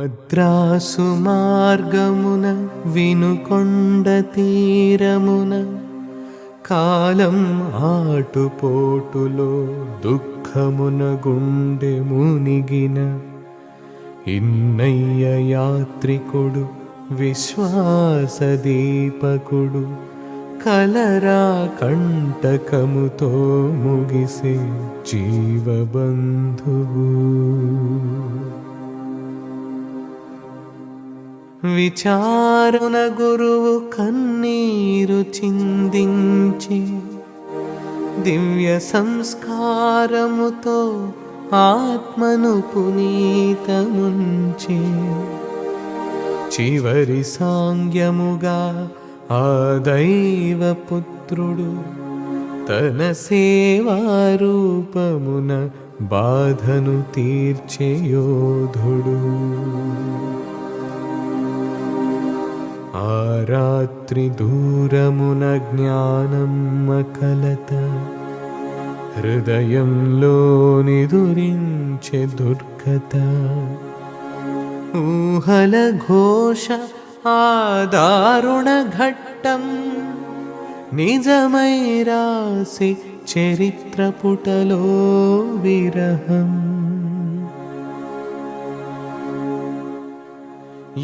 మద్రాసు మార్గమున వినుకొండ తీరమున కాలం ఆటుపోటులో దుఃఖమున గుండె మునిగిన ఇన్నయ్య యాత్రికుడు విశ్వాసదీపకుడు కలరా కంటకముతో ముగిసే జీవబంధువు. విచారణ గురువు కన్నీరు చిందించి దివ్య సంస్కారముతో ఆత్మను పునీతముంచి చివరి సాంగ్యముగా ఆ దైవపుత్రుడు తన సేవారూపమున బాధను తీర్చే యోధుడు. ఆ రాత్రి దూరమున జ్ఞానమ్మ కలత హృదయంలో నిదురించే దుర్గత. ఊహల ఘోష ఆ దారుణ ఘట్టం నిజమై రాసి చరిత్ర పుటలో విరహం.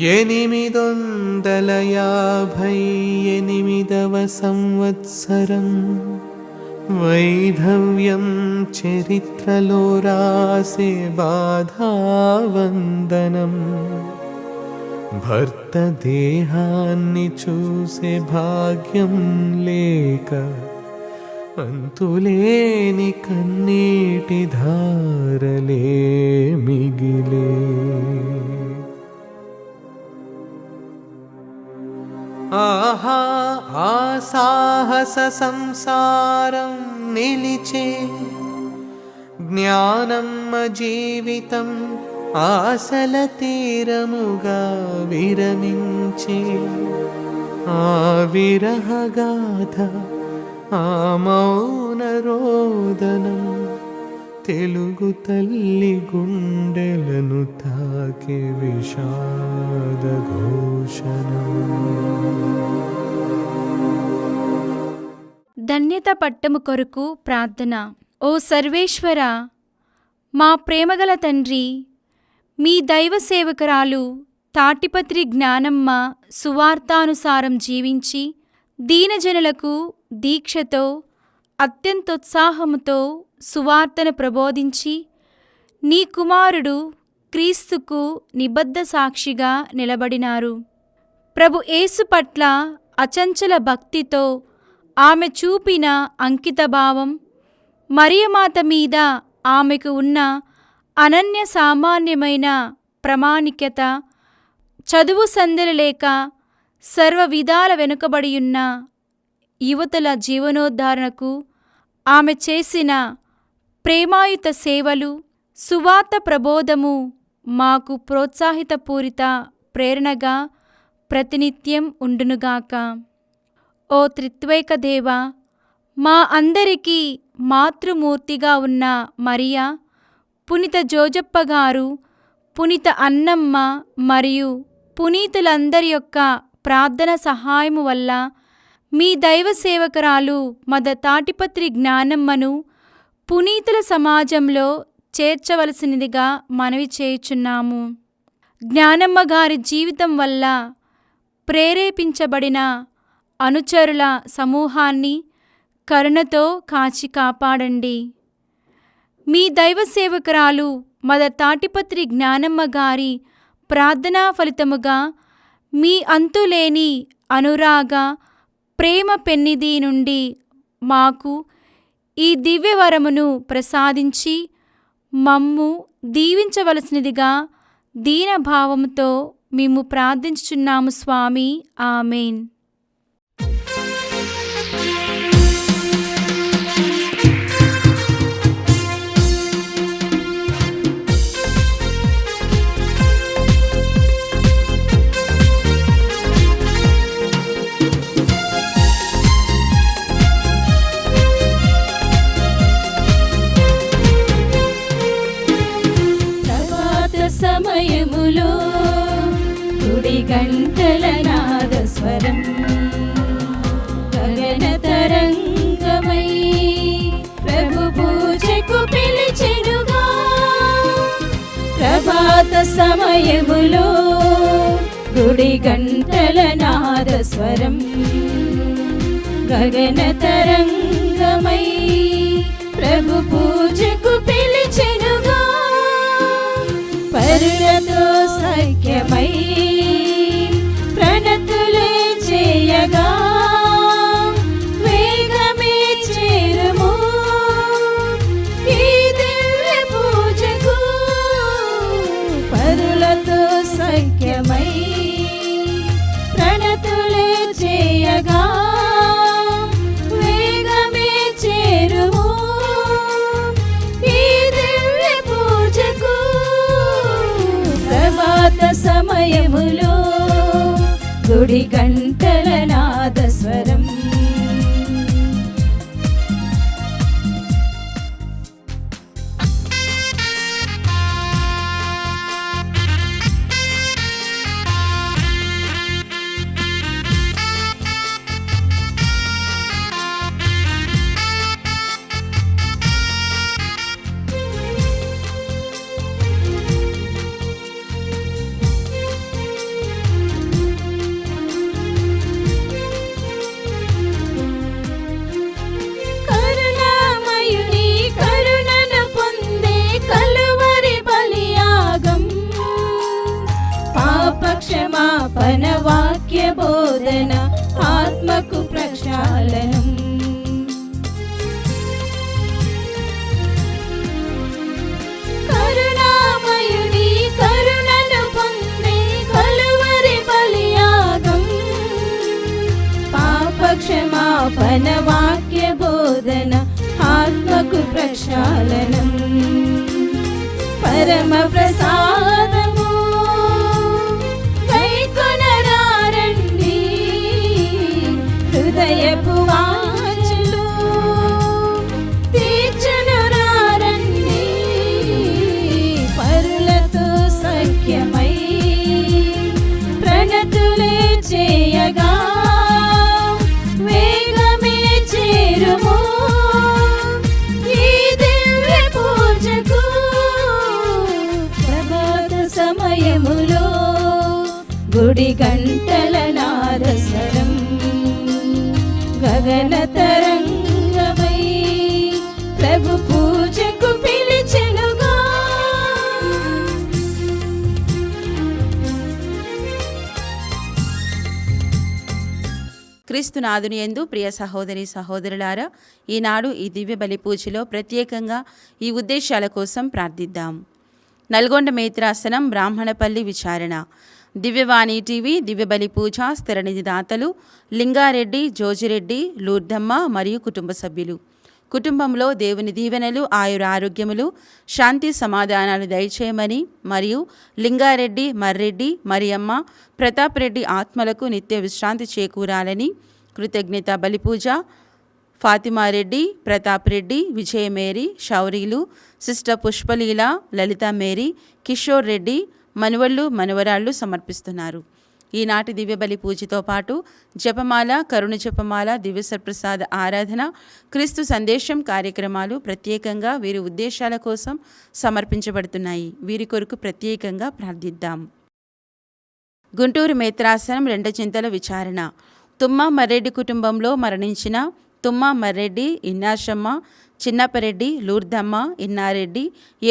858వ సంవత్సరం వైధవ్యం చరిత్రలో రాసే బాధావందనం. భర్త దేహాన్ని చూసే భాగ్యం లేక అంతులేని కన్నీటి ధారలే మిగిలే. ఆహా ఆ సాహస సంసారం నిలిచే జ్ఞానమ్మ జీవితం ఆశల తీరముగా విరమించే. ఆ విరహగాథ ఆ మౌన రోదనం తెలుగు తల్లి గుండెలను తాకే విషాద ఘోషణం. ధన్యత పట్టము కొరకు ప్రార్థన. ఓ సర్వేశ్వర, మా ప్రేమగల తండ్రి, మీ దైవ సేవకురాలు తాటిపత్రి జ్ఞానమ్మ సువార్తానుసారం జీవించి దీనజనులకు దీక్షతో అత్యంతోత్సాహముతో సువార్తను ప్రబోధించి నీ కుమారుడు క్రీస్తుకు నిబద్ధ సాక్షిగా నిలబడినారు. ప్రభు యేసు పట్ల అచంచల భక్తితో ఆమె చూపిన అంకితభావం, మరియమాత మీద ఆమెకు ఉన్న అనన్య సామాన్యమైన ప్రామాణికత, చదువు సంధ్యలు లేక సర్వ విధాల వెనుకబడియున్న యువతుల జీవనోద్ధరణకు ఆమె చేసిన ప్రేమాయుత సేవలు, సువార్త ప్రబోధము మాకు ప్రోత్సాహితపూరిత ప్రేరణగా ప్రతినిత్యం ఉండునుగాక. ఓ త్రిత్వైక దేవ, మా అందరికీ మాతృమూర్తిగా ఉన్న మరియా, పునీత జోజప్ప గారు, పునీత అన్నమ్మ మరియు పునీతులందరి యొక్క ప్రార్థన సహాయము వల్ల మీ దైవ సేవకురాలు మద తాటిపత్రి జ్ఞానమ్మను పునీతుల సమాజంలో చేర్చవలసినదిగా మనవి చేయుచున్నాము. జ్ఞానమ్మ గారి జీవితం వల్ల ప్రేరేపించబడిన అనుచరుల సమూహాన్ని కరుణతో కాచి కాపాడండి. మీ దైవ సేవకురాలు మద తాటిపత్రి జ్ఞానమ్మ గారి ప్రార్థనా ఫలితముగా మీ అంతులేని అనురాగ ప్రేమ పెన్నిధి నుండి మాకు ఈ దివ్యవరమును ప్రసాదించి మమ్ము దీవించవలసినదిగా దీనభావముతో మేము ప్రార్థించుచున్నాము స్వామి. ఆమెన్. సమయములో సమయములో గుడి గంటల నాద స్వరం గగన తరంగమై ప్రభు పూజకు పిలిచెనుగా. పరులతో సఖ్యమై ప్రణతులే చేయగా వేగమే చేరుము ఈ దివ్య పూజకు. పరులతో సఖ్యమై ప్రణతులే చేయగా వేగమే చేరుము ఈ దివ్య పూజకు. ప్రభాత సమయములో గుడి గంటల నాద స్వరం క్షమాపణ వాక్య బోధన ఆత్మకు ప్రక్షాళనం. కరుణామయుని కరుణను పొందే కలువరి బలియాగం. పాప క్షమాపణ వాక్య బోధన ఆత్మకు ప్రక్షాళనం. పరమ ప్రసాదము హృదయపు వాంఛలు తీర్చును రండి. పరులతో సఖ్యమై ప్రణతులే చేయగా వేగమే చేరుము ఈ దివ్య పూజకు. ప్రభాత సమయములో గుడి గంటల నాద స్వరం గగన తరంగమై ప్రభు పూజకు పిలిచెనుగా. క్రీస్తునాథుని యందు ప్రియ సహోదరి సహోదరులారా, ఈనాడు ఈ దివ్య బలి పూజలో ప్రత్యేకంగా ఈ ఉద్దేశాల కోసం ప్రార్థిద్దాం. నల్గొండ మేత్రాసనం బ్రాహ్మణపల్లి విచారణ. దివ్యవాణి టీవీ దివ్య బలి పూజ స్థిరనిధి దాతలు లింగారెడ్డి, జోజిరెడ్డి, లూర్దమ్మ మరియు కుటుంబ సభ్యులు. కుటుంబంలో దేవుని దీవెనలు, ఆయుర ఆరోగ్యములు, శాంతి సమాధానాలు దయచేయమని మరియు లింగారెడ్డి, మర్రెడ్డి, మరియమ్మ, ప్రతాప్ రెడ్డి ఆత్మలకు నిత్య విశ్రాంతి చేకూరాలని కృతజ్ఞత బలిపూజ ఫాతిమారెడ్డి, ప్రతాప్ రెడ్డి, విజయమేరి, శౌరీలు, సిస్టర్ పుష్పలీల, లలిత మేరీ, కిషోర్ రెడ్డి మనవళ్ళు మనవరాళ్ళు సమర్పిస్తున్నారు. ఈనాటి దివ్యబలి పూజతో పాటు జపమాల, కరుణ జపమాల, దివ్య సర్ప్రసాద ఆరాధన, క్రీస్తు సందేశం కార్యక్రమాలు ప్రత్యేకంగా వీరి ఉద్దేశాల కోసం సమర్పించబడుతున్నాయి. వీరి కొరకు ప్రత్యేకంగా ప్రార్థిద్దాం. గుంటూరు మేత్రాసనం రెండచింతల విచారణ. తుమ్మ మర్రెడ్డి కుటుంబంలో మరణించిన తుమ్మ మర్రెడ్డి, ఇన్నాశమ్మ, చిన్నపరెడ్డి, లూర్దమ్మ, ఇన్నారెడ్డి,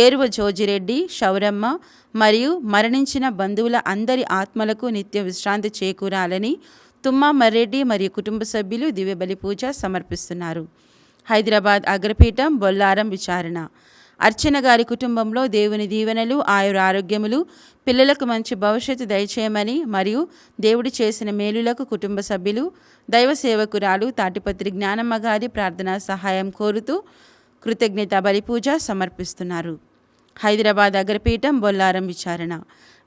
ఏరువ జోజిరెడ్డి, శౌరమ్మ మరియు మరణించిన బంధువుల అందరి ఆత్మలకు నిత్య విశ్రాంతి చేకూరాలని తుమ్మ మర్రెడ్డి మరియు కుటుంబ సభ్యులు దివ్యబలి పూజ సమర్పిస్తున్నారు. హైదరాబాద్ అగ్రపీఠం బొల్లారం విచారణ. అర్చన గారి కుటుంబంలో దేవుని దీవెనలు, ఆయుర ఆరోగ్యములు, పిల్లలకు మంచి భవిష్యత్తు దయచేయమని మరియు దేవుడు చేసిన మేలులకు కుటుంబ సభ్యులు, దైవ సేవకురాలు తాటిపత్రి జ్ఞానమ్మ గారి ప్రార్థనా సహాయం కోరుతూ కృతజ్ఞత బలిపూజ సమర్పిస్తున్నారు. హైదరాబాద్ అగ్రపీఠం బొల్లారం విచారణ.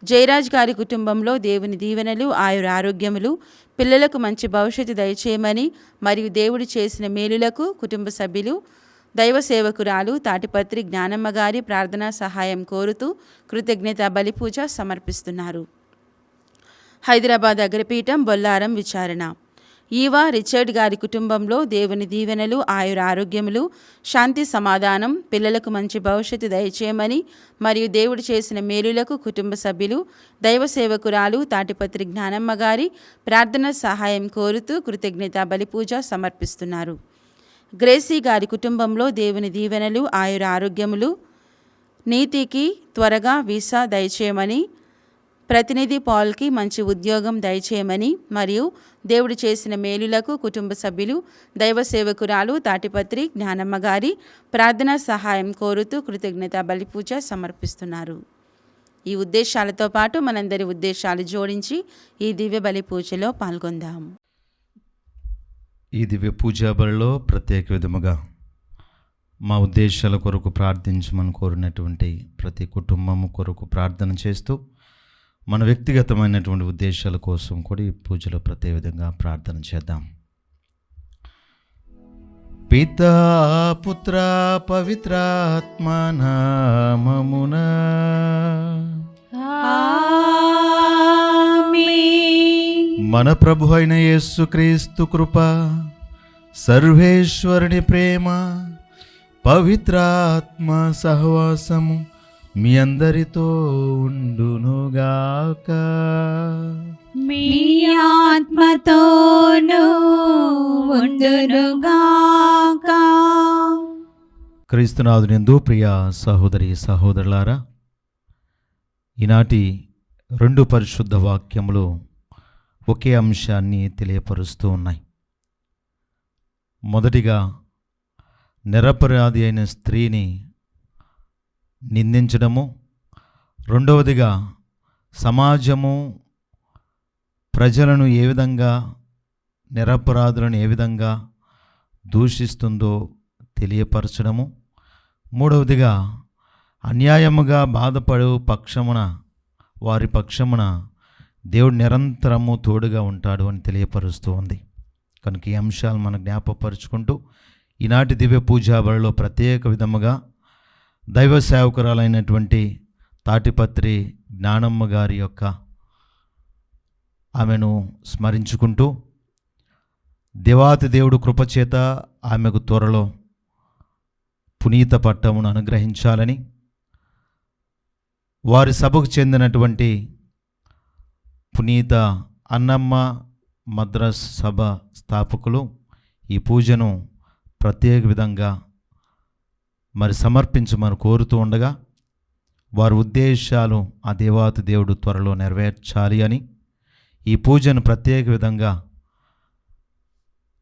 జయరాజ్ గారి కుటుంబంలో దేవుని దీవెనలు, ఆయుర ఆరోగ్యములు, పిల్లలకు మంచి భవిష్యత్తు దయచేయమని మరియు దేవుడు చేసిన మేలులకు కుటుంబ సభ్యులు, దైవ సేవకురాలు తాటిపత్రి జ్ఞానమ్మ గారి ప్రార్థనా సహాయం కోరుతూ కృతజ్ఞత బలిపూజ సమర్పిస్తున్నారు. హైదరాబాద్ అగ్రపీఠం బొల్లారం విచారణ. ఈవా రిచర్డ్ గారి కుటుంబంలో దేవుని దీవెనలు, ఆయుర ఆరోగ్యములు, శాంతి సమాధానం, పిల్లలకు మంచి భవిష్యత్తు దయచేయమని మరియు దేవుడు చేసిన మేలులకు కుటుంబ సభ్యులు, దైవ సేవకురాలు తాటిపత్రి జ్ఞానమ్మ గారి ప్రార్థన సహాయం కోరుతూ కృతజ్ఞత బలిపూజ సమర్పిస్తున్నారు. గ్రేసీ గారి కుటుంబంలో దేవుని దీవెనలు, ఆయుర ఆరోగ్యములు, నీతికి త్వరగా వీసా దయచేయమని, ప్రతినిధి పాల్కి మంచి ఉద్యోగం దయచేయమని మరియు దేవుడు చేసిన మేలులకు కుటుంబ సభ్యులు, దైవ సేవకురాలు తాటిపత్రి జ్ఞానమ్మ గారి ప్రార్థనా సహాయం కోరుతూ కృతజ్ఞత బలిపూజ సమర్పిస్తున్నారు. ఈ ఉద్దేశాలతో పాటు మనందరి ఉద్దేశాలు జోడించి ఈ దివ్య బలి పూజలో పాల్గొందాం. ఈ దివ్య పూజా బలిలో ప్రత్యేక విధముగా మా ఉద్దేశాల కొరకు ప్రార్థించమని కోరినటువంటి ప్రతి కుటుంబము కొరకు ప్రార్థన చేస్తూ మన వ్యక్తిగతమైనటువంటి ఉద్దేశాల కోసం కూడా ఈ పూజలో ప్రత్యేక విధంగా ప్రార్థన చేద్దాం. పితా పుత్ర పవిత్రాత్మ నామమున మన ప్రభు అయిన యేసుక్రీస్తు కృప, సర్వేశ్వరుని ప్రేమ, పవిత్రాత్మ సహవాసము మీ అందరితో ఉండునుగాక. మీ ఆత్మతోనూ ఉండునుగాక. క్రీస్తునాథునియందు ప్రియ సహోదరి సహోదరులారా, ఈనాటి 2 పరిశుద్ధ వాక్యములు ఒకే అంశాన్ని తెలియపరుస్తూ ఉన్నాయి. మొదటిగా నిరపరాధి అయిన స్త్రీని నిందించడము, రెండవదిగా సమాజము ప్రజలను ఏ విధంగా, నిరపరాధులను ఏ విధంగా దూషిస్తుందో తెలియపరచడము, మూడవదిగా అన్యాయముగా బాధపడు పక్షమున, వారి పక్షమున దేవుడు నిరంతరము తోడుగా ఉంటాడు అని తెలియపరుస్తూ ఉంది. కనుక ఈ అంశాలు మనం జ్ఞాపకపరుచుకుంటూ ఈనాటి దివ్య పూజా బలిలో ప్రత్యేక విధముగా దైవ సేవకురాలైనటువంటి తాటిపత్రి జ్ఞానమ్మ గారి యొక్క ఆమెను స్మరించుకుంటూ దేవాతి దేవుడు కృపచేత ఆమెకు త్వరలో పునీత పట్టమును అనుగ్రహించాలని, వారి సభకు చెందినటువంటి పునీత అన్నమ్మ మద్రాస్ సభ స్థాపకులు ఈ పూజను ప్రత్యేక విధంగా సమర్పించమని కోరుతూ ఉండగా, వారి ఉద్దేశాలు ఆ దేవాతి దేవుడు త్వరలో నెరవేర్చాలి అని ఈ పూజను ప్రత్యేక విధంగా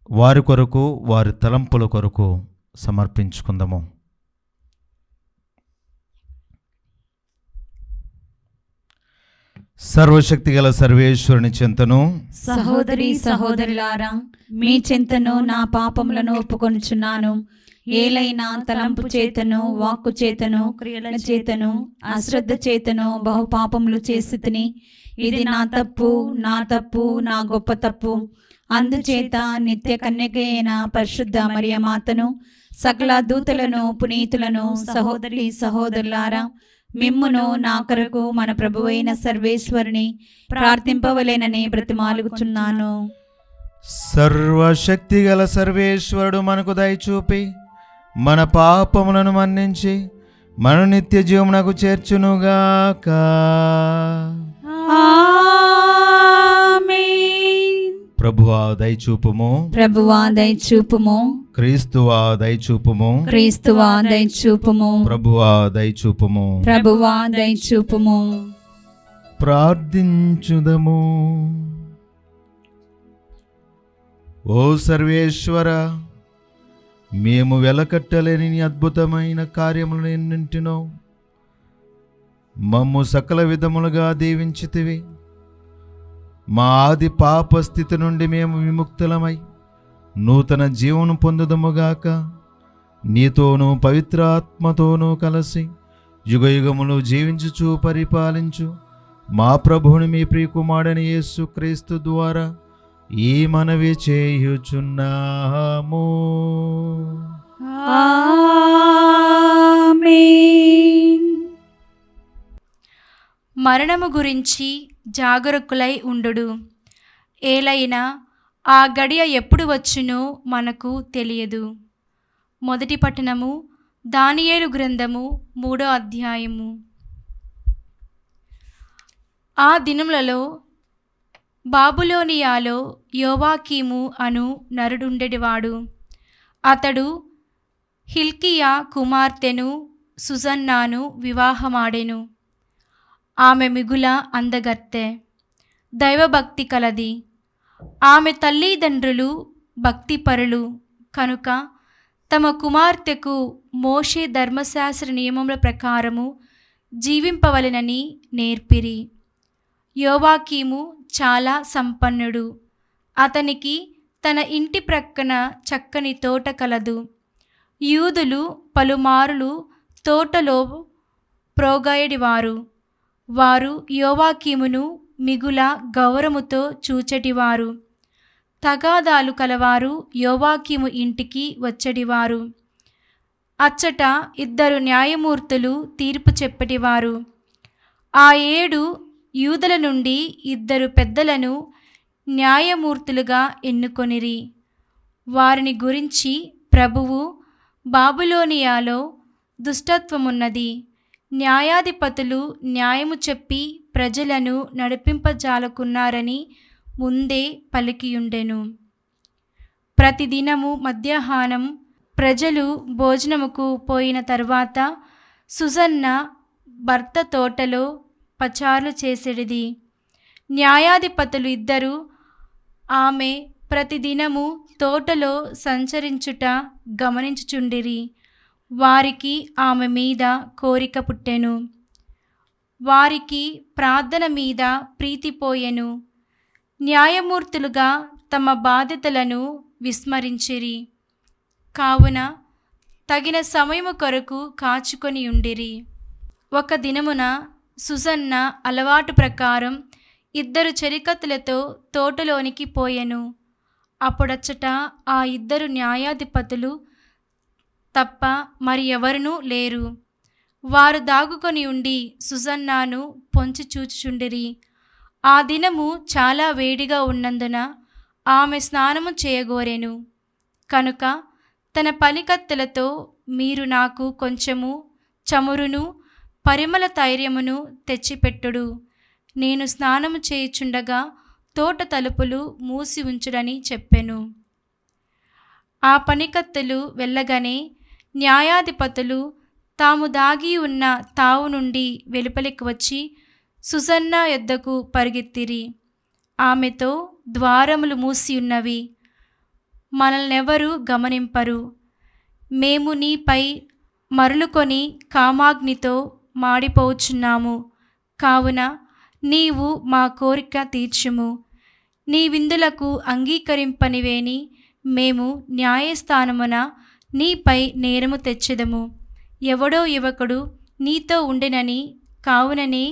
వారి కొరకు, వారి తలంపుల కొరకు సమర్పించుకుందాము. సర్వశక్తి గల సర్వేశ్వరుని చెంతను, సహోదరి సహోదరులారా, మీ చెంతను నా పాపములను ఒప్పుకొనుచున్నాను. ఏలైనా తలంపు చేతను, వాక్కు చేతను, క్రియల చేతను, అశ్రద్ధ చేతను బహు పాపములు చేసి తిని, ఇది నా తప్పు, నా తప్పు, నా గొప్ప తప్పు. అందుచేత నిత్య కన్యక అయిన పరిశుద్ధ మరియ మాతను, సకల దూతలను, పునీతులను, సహోదరి సహోదరులారా, మిమ్మును నా కొరకు మన ప్రభువైన సర్వేశ్వరుని ప్రార్థింపవలెనని బ్రతిమాలుచున్నాను. సర్వశక్తి గల సర్వేశ్వరుడు మనకు దయచూపి మన పాపములను మన్నించి మన నిత్య జీవమునకు చేర్చునుగాక. ఆమేన్. ప్రభువా దయచూపుము, ప్రభువా దయచూపుము, క్రీస్తువా దయచూపుము, క్రీస్తువా దయచూపుము, ప్రభువా దయచూపుము. ప్రభువా దయచూపుము. ప్రార్థించుదము. ఓ సర్వేశ్వర, మేము వెలకట్టలేని నీ అద్భుతమైన కార్యములను ఎన్నింటినో మమ్ము సకల విధములుగా దీవించితివి. మా ఆది పాప స్థితి నుండి మేము విముక్తులమై నూతన జీవనం పొందుదముగాక. నీతోనూ పవిత్రాత్మతోనూ కలిసి యుగయుగములు జీవించుచు పరిపాలించు మా ప్రభువుని మీ ప్రియకుమారుడైన యేసుక్రీస్తు ద్వారా ఈ మనవి చేయుచున్నాము. ఆమేన్. మరణము గురించి జాగరూకులై ఉండుడు. ఏలైనా ఆ గడియ ఎప్పుడు వచ్చునో మనకు తెలియదు. మొదటి పట్టణము దానియేలు గ్రంథము 3వ అధ్యాయము. ఆ దినములలో బాబులోనియాలో యోవాకీము అను నరుడుండెడివాడు. అతడు హిల్కియా కుమార్తెను సుజన్నాను వివాహమాడెను. ఆమె మిగుల అందగత్తె, దైవభక్తి కలది. ఆమె తల్లిదండ్రులు భక్తిపరులు కనుక తమ కుమార్తెకు మోషే ధర్మశాస్త్ర నియమముల ప్రకారము జీవింపవలెనని నేర్పిరి. యోవాకీము చాలా సంపన్నుడు. అతనికి తన ఇంటి ప్రక్కన చక్కని తోట కలదు. యూదులు పలుమారులు తోటలో ప్రోగాయడివారు. వారు యోవాకీమును మిగుల గౌరవముతో చూచెడివారు. తగాదాలు కలవారు యోవాకీము ఇంటికి వచ్చెడివారు. అచ్చట 2 న్యాయమూర్తులు తీర్పు చెప్పెడివారు. ఆ 7 యూదుల నుండి 2 పెద్దలను న్యాయమూర్తులుగా ఎన్నుకొనిరి. వారిని గురించి ప్రభువు, బాబులోనియాలో దుష్టత్వమున్నది, న్యాయాధిపతులు న్యాయము చెప్పి ప్రజలను నడిపింపజాలకున్నారని ముందే పలికియుండెను. ప్రతిదినము మధ్యాహ్నం ప్రజలు భోజనముకు పోయిన తర్వాత సుజన్న భర్త తోటలో పచారులు చేసేది. న్యాయాధిపతులు 2 ఆమె ప్రతిదినము తోటలో సంచరించుట గమనించుచుండిరి. వారికి ఆమె మీద కోరిక పుట్టెను. వారికి ప్రార్థన మీద ప్రీతిపోయెను. న్యాయమూర్తులుగా తమ బాధ్యతలను విస్మరించిరి. కావున తగిన సమయము కొరకు కాచుకొని ఉండిరి. ఒక దినమున సుజన్న అలవాటు ప్రకారం 2 చెరికత్తులతో తోటలోనికి పోయెను. అప్పుడచ్చట ఆ 2 న్యాయాధిపతులు తప్ప మరి ఎవరునూ లేరు. వారు దాగుకొని ఉండి సుజన్నాను పొంచి చూచుచుండిరి. ఆ దినము చాలా వేడిగా ఉన్నందున ఆమె స్నానము చేయగోరెను. కనుక తన పనికత్తెలతో, మీరు నాకు కొంచెము చమురును పరిమళ తైలమును తెచ్చిపెట్టుడు. నేను స్నానము చేయుచుండగా తోట తలుపులు మూసి ఉంచుడని చెప్పెను. ఆ పనికత్తెలు వెళ్ళగానే న్యాయాధిపతులు తాము దాగి ఉన్న తావు నుండి వెలుపలికి వచ్చి సుజన్న యొద్దకు పరిగెత్తిరి. ఆమెతో, ద్వారములు మూసి ఉన్నవి, మనల్నెవరు గమనింపరు. మేము నీపై మరలుకొని కామాగ్నితో మాడిపోచున్నాము. కావున నీవు మా కోరిక తీర్చుము. నీ విందులకు అంగీకరింపనివేని మేము న్యాయస్థానమున నీపై నేరము తెచ్చెదము. ఎవడో యువకుడు నీతో ఉండెనని, కావుననే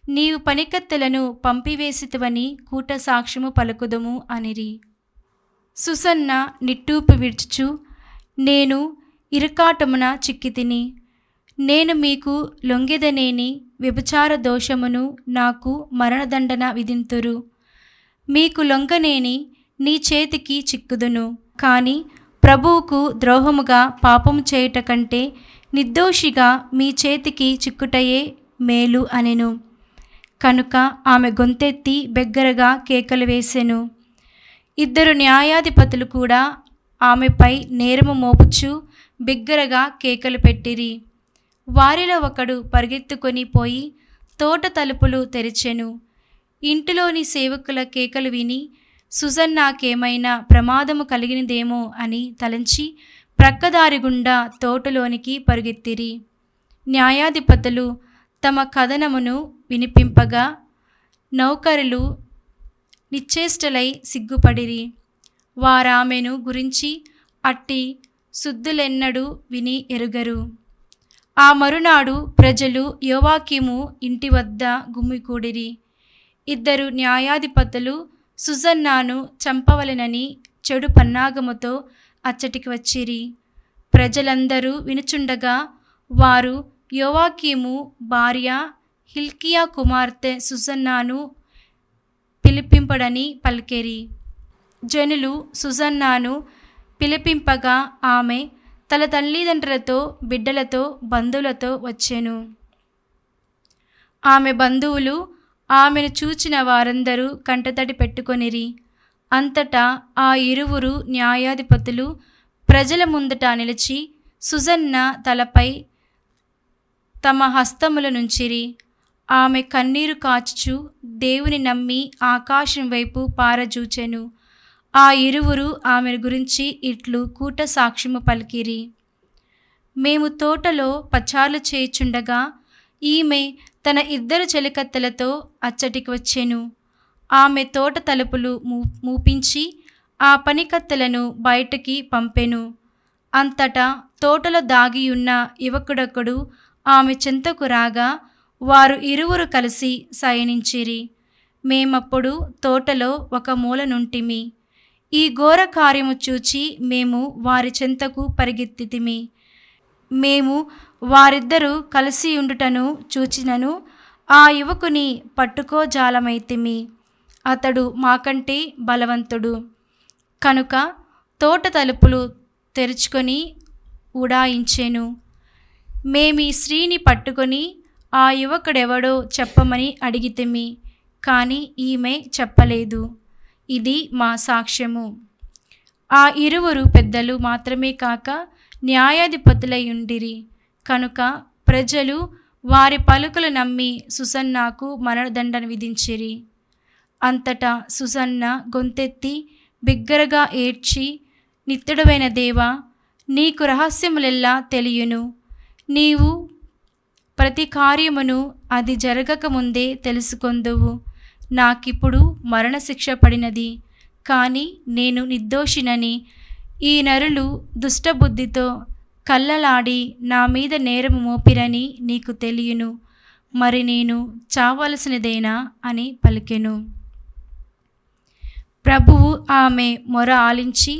నీవు పనికత్తెలను పంపివేసితివని కూట సాక్ష్యము పలుకుదము అనిరి. సుసన్న నిట్టూపు విడ్చుచు, నేను ఇరకాటమున చిక్కితిని. నేను మీకు లొంగెదనేని వ్యభిచార దోషమును నాకు మరణదండన విధింతురు. మీకు లొంగనేని నీ చేతికి చిక్కుదును. కానీ ప్రభువుకు ద్రోహముగా పాపము చేయుట కంటే నిర్దోషిగా మీ చేతికి చిక్కుటయే మేలు అనెను. కనుక ఆమె గొంతెత్తి బిగ్గరగా కేకలు వేసెను. 2 న్యాయాధిపతులు కూడా ఆమెపై నేరము మోపుచు బిగ్గరగా కేకలు పెట్టిరి. వారిలో ఒకడు పరిగెత్తుకొని పోయి తోట తలుపులు తెరిచెను. ఇంటిలోని సేవకుల కేకలు విని సుజన్నాకేమైనా ప్రమాదము కలిగినదేమో అని తలంచి ప్రక్కదారి గుండా తోటలోనికి పరుగెత్తిరి. న్యాయాధిపతులు తమ కథనమును వినిపింపగా నౌకరులు నిశ్చేష్టలై సిగ్గుపడిరి. వారామెను గురించి అట్టి శుద్ధులెన్నడూ విని ఎరుగరు. ఆ మరునాడు ప్రజలు యోవాకీము ఇంటి వద్ద గుమికూడిరి. 2 న్యాయాధిపతులు సుజన్నాను చంపవలెనని చెడు పన్నాగముతో అచ్చటికి వచ్చిరి. ప్రజలందరూ వినుచుండగా వారు యోవాకీము భార్య హిల్కియా కుమార్తె సుజన్నాను పిలిపింపడని పలికెరి. జనులు సుజన్నాను పిలిపింపగా ఆమె తన తల్లిదండ్రులతో బిడ్డలతో బంధువులతో వచ్చెను. ఆమె బంధువులు ఆమెను చూచిన వారందరూ కంటతడి పెట్టుకొనిరి. అంతటా ఆ ఇరువురు న్యాయాధిపతులు ప్రజల ముందట నిలిచి సుజన్న తలపై తమ హస్తముల నుంచిరి. ఆమె కన్నీరు కాచుచు దేవుని నమ్మి ఆకాశం వైపు పారజూచెను. ఆ ఇరువురు ఆమె గురించి ఇట్లు కూట సాక్ష్యము పలికిరి. మేము తోటలో పచార్లు చేయుచుండగా ఈమె తన 2 చెలికత్తెలతో అచ్చటికి వచ్చెను. ఆమె తోట తలుపులు మూపించి ఆ పనికత్తెలను బయటికి పంపెను. అంతటా తోటలో దాగియున్న యువకుడొకడు ఆమె చెంతకు రాగా వారు ఇరువురు కలిసి శయనించిరి. మేమప్పుడు తోటలో ఒక మూలనుంటిమి. ఈ ఘోర కార్యము చూచి మేము వారి చెంతకు పరిగెత్తితిమి. మేము వారిద్దరూ కలిసి ఉండుటను చూచినను ఆ యువకుని పట్టుకోజాలమైతిమి. అతడు మాకంటే బలవంతుడు కనుక తోట తలుపులు తెరుచుకొని ఉడాయించెను. మేమీ స్త్రీని పట్టుకొని ఆ యువకుడెవడో చెప్పమని అడిగితిమి, కానీ ఈమె చెప్పలేదు. ఇది మా సాక్ష్యము. ఆ ఇరువురు పెద్దలు మాత్రమే కాక న్యాయాధిపతులై ఉండిరి కనుక ప్రజలు వారి పలుకులు నమ్మి సుసన్నాకు మరణదండన విధించిరి. అంతటా సుసన్న గొంతెత్తి బిగ్గరగా ఏడ్చి, నిత్యుడవైన దేవా, నీకు రహస్యములెల్లా తెలియను. నీవు ప్రతి కార్యమును అది జరగక ముందే తెలుసుకొందువు. నాకిప్పుడు మరణశిక్ష పడినది, కానీ నేను నిర్దోషినని ఈ నరులు దుష్టబుద్ధితో కల్లలాడి నా మీద నేరము మోపిరని నీకు తెలియను. మరి నేను చావలసినదేనా అని పలికెను. ప్రభువు ఆమె మొర ఆలించి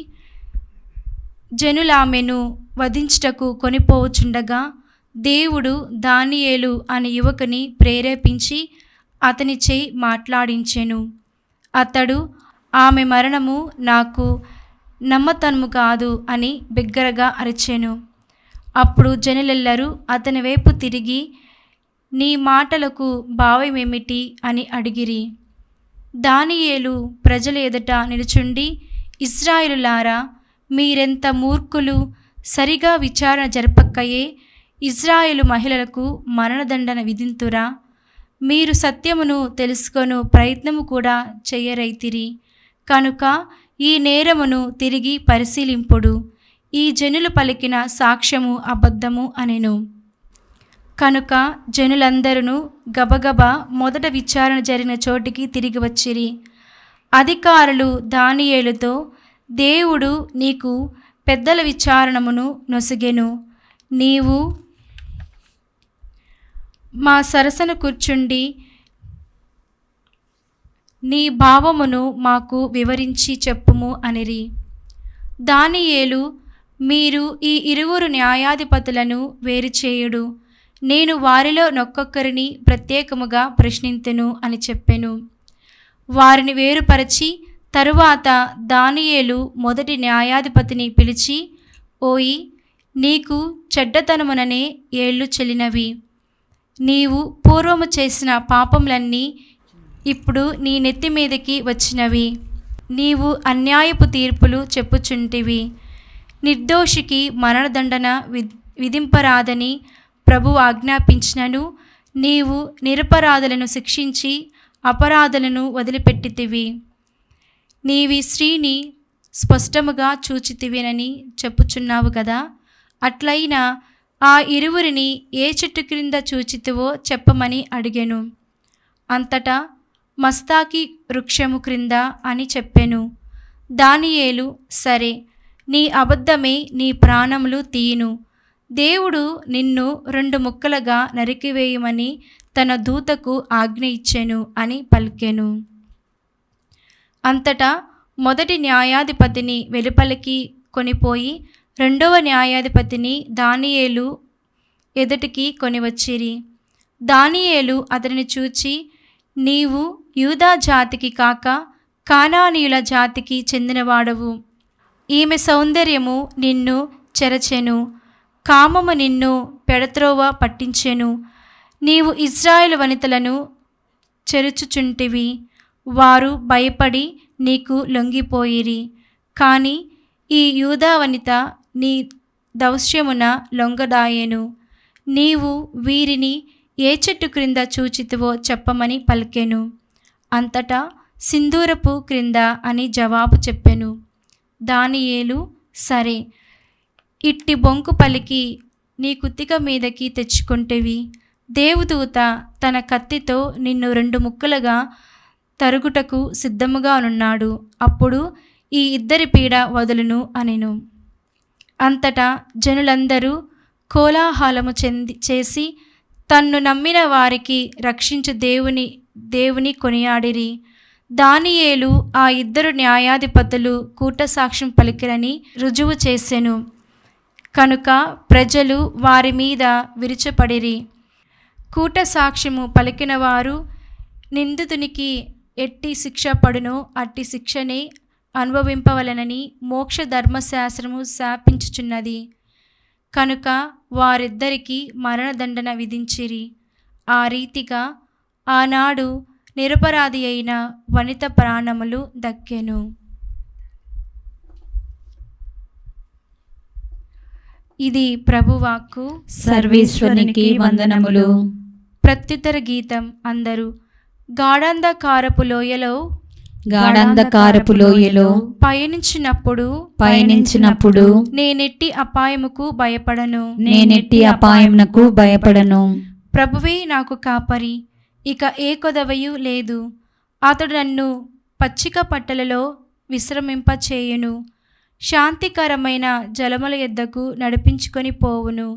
జనులామెను వధించుటకు కొనిపోవచుండగా దేవుడు దానియేలు అనే యువకుని ప్రేరేపించి అతని చేయి మాట్లాడించెను. అతడు ఆమె మరణము నాకు నమ్మతనము కాదు అని బిగ్గరగా అరిచెను. అప్పుడు జనులెల్లరూ అతని వైపు తిరిగి, నీ మాటలకు భావమేమిటి అని అడిగిరి. దానియేలు ప్రజల ఎదుట నిలుచుండి, ఇశ్రాయేలులారా, మీరెంత మూర్ఖులు! సరిగా విచారణ జరపక్కయే ఇశ్రాయేలు మహిళలకు మరణదండన విధింతురా? మీరు సత్యమును తెలుసుకొను ప్రయత్నము కూడా చెయ్యరైతిరి. కనుక ఈ నేరమును తిరిగి పరిశీలింపుడు. ఈ జనులు పలికిన సాక్ష్యము అబద్ధము అనెను. కనుక జనులందరూ గబగబా మొదట విచారణ జరిగిన చోటికి తిరిగి వచ్చిరి. అధికారులు దానియేలుతో, దేవుడు నీకు పెద్దల విచారణమును నొసగెను. నీవు మా సరసన కూర్చుండి నీ భావమును మాకు వివరించి చెప్పుము అనిరి. దానియేలు, మీరు ఈ ఇరువురు న్యాయాధిపతులను వేరు చేయుడు. నేను వారిలో నొక్కొక్కరిని ప్రత్యేకముగా ప్రశ్నింతును అని చెప్పెను. వారిని వేరుపరచి తరువాత దానియేలు మొదటి న్యాయాధిపతిని పిలిచి, ఓయి, నీకు చెడ్డతనముననే ఏళ్ళు చెల్లినవి. నీవు పూర్వము చేసిన పాపములన్నీ ఇప్పుడు నీ నెత్తి మీదకి వచ్చినవి. నీవు అన్యాయపు తీర్పులు చెప్పుచుంటివి. నిర్దోషికి మరణదండన విధింపరాదని ప్రభువు ఆజ్ఞాపించినను నీవు నిరపరాధులను శిక్షించి అపరాధులను వదిలిపెట్టితివి. నీవి స్త్రీని స్పష్టముగా చూచితివినని చెప్పుచున్నావు కదా. అట్లయినా ఆ ఇరువురిని ఏ చెట్టు క్రింద చూచితివో చెప్పమని అడిగెను. అంతటా మస్తాకి వృక్షము క్రింద అని చెప్పెను. దానియేలు, సరే, నీ అబద్ధమే నీ ప్రాణములు తీయును. దేవుడు నిన్ను 2 ముక్కలుగా నరికివేయమని తన దూతకు ఆజ్ఞ ఇచ్చెను అని పలికెను. అంతటా మొదటి న్యాయాధిపతిని వెలుపలికి కొనిపోయి 2వ న్యాయాధిపతిని దానియేలు ఎదుటికి కొనివచ్చిరి. దానియేలు అతనిని చూచి, నీవు యూదా జాతికి కాక కానానీయుల జాతికి చెందినవాడవు. ఈమె సౌందర్యము నిన్ను చెరచెను, కామము నిన్ను పెడత్రోవ పట్టించెను. నీవు ఇజ్రాయేలు వనితలను చెరుచుచుంటివి, వారు భయపడి నీకు లొంగిపోయిరి. కానీ ఈ యూదా వనిత నీ దౌశ్యమున లొంగదాయెను. నీవు వీరిని ఏ చెట్టు క్రింద చూచితివో చెప్పమని పలికెను. అంతటా సింధూరపు క్రింద అని జవాబు చెప్పెను. దానియేలు, సరే, ఇట్టి బొంకు పలికి నీ కుత్తిక మీదకి తెచ్చుకొంటివి. దేవదూత తన కత్తితో నిన్ను 2 ముక్కలుగా తరుగుటకు సిద్ధముగా నున్నాడు. అప్పుడు ఈ ఇద్దరి పీడ వదులును అనెను. అంతటా జనులందరూ కోలాహలము చేసి తన్ను నమ్మిన వారికి రక్షించు దేవుని కొనియాడిరి. దానియేలు ఆ 2 న్యాయాధిపతులు కూట సాక్ష్యం పలికిరని రుజువు చేసెను కనుక ప్రజలు వారి మీద విరుచపడిరి. కూట సాక్ష్యము పలికిన వారు నిందితునికి ఎట్టి శిక్ష పడునో అట్టి శిక్షనే అనుభవింపవలనని మోక్ష ధర్మశాస్త్రము శాపించుచున్నది. కనుక వారిద్దరికీ మరణదండన విధించిరి. ఆ రీతిగా ఆనాడు నిరపరాధి అయిన వనిత ప్రాణములు దక్కెను. ఇది ప్రభువాక్కు. సర్వేశ్వరునికి వందనములు. ప్రత్యుత్తర గీతం. అందరూ గాఢాంధకారపు లోయలో పయనించినప్పుడు నేనెట్టి అపాయమునకు భయపడను. ప్రభువే నాకు కాపరి, ఇక ఏ కొదవయు లేదు. అతడు నన్ను పచ్చిక పట్టలలో విశ్రమింపచేయును, శాంతికరమైన జలముల యొద్దకు నడిపించుకొని పోవును,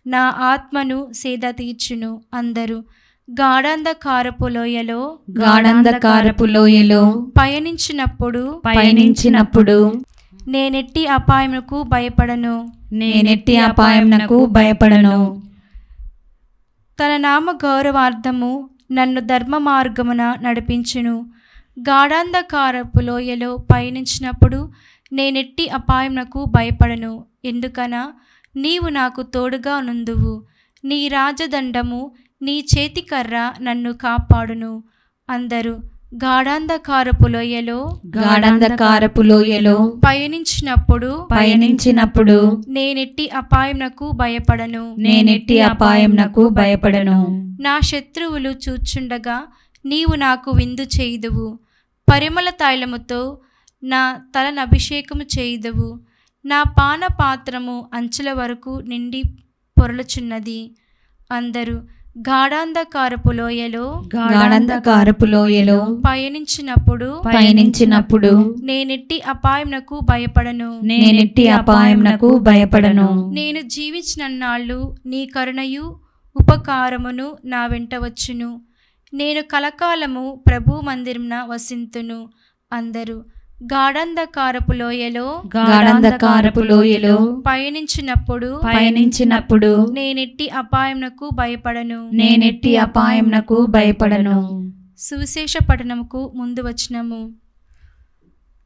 నా ఆత్మను సేద తీర్చును. అందరూ గాఢాంధకారపు లోయలో పయనించినప్పుడు నేనెట్టి అపాయమునకు భయపడను. తన నామ గౌరవార్థము నన్ను ధర్మ మార్గమున నడిపించును. గాఢాంధకారపు లోయలో పయనించినప్పుడు నేనెట్టి అపాయమునకు భయపడను. ఎందుకనా నీవు నాకు తోడుగా నుందువు, నీ రాజదండము నీ చేతికర్ర నన్ను కాపాడును. అందరూ గాఢాంధకారపు లోయలో పయనించినప్పుడు నేనెట్టి అపాయమునకు భయపడను. నా శత్రువులు చూచుండగా నీవు నాకు విందు చేయుదువు, పరిమళ తైలముతో నా తలను అభిషేకము చేయుదువు. నా పానపాత్రము అంచుల వరకు నిండి పొరలుచున్నది. అందరూ గాఢాంధకారపు లోయలో పయనించినప్పుడు నేనెట్టి అపాయమునకు భయపడను. నేను జీవించినన్నాళ్ళు నీ కరుణయు ఉపకారమును నా వెంట వచ్చును. నేను కలకాలము ప్రభు మందిరమున వసింతును. అందరూ గాఢాంధకారపు లోయలో పయనించినప్పుడు నేనెట్టి అపాయమునకు భయపడను. సువిశేష పఠనముకు ముందు వచనము.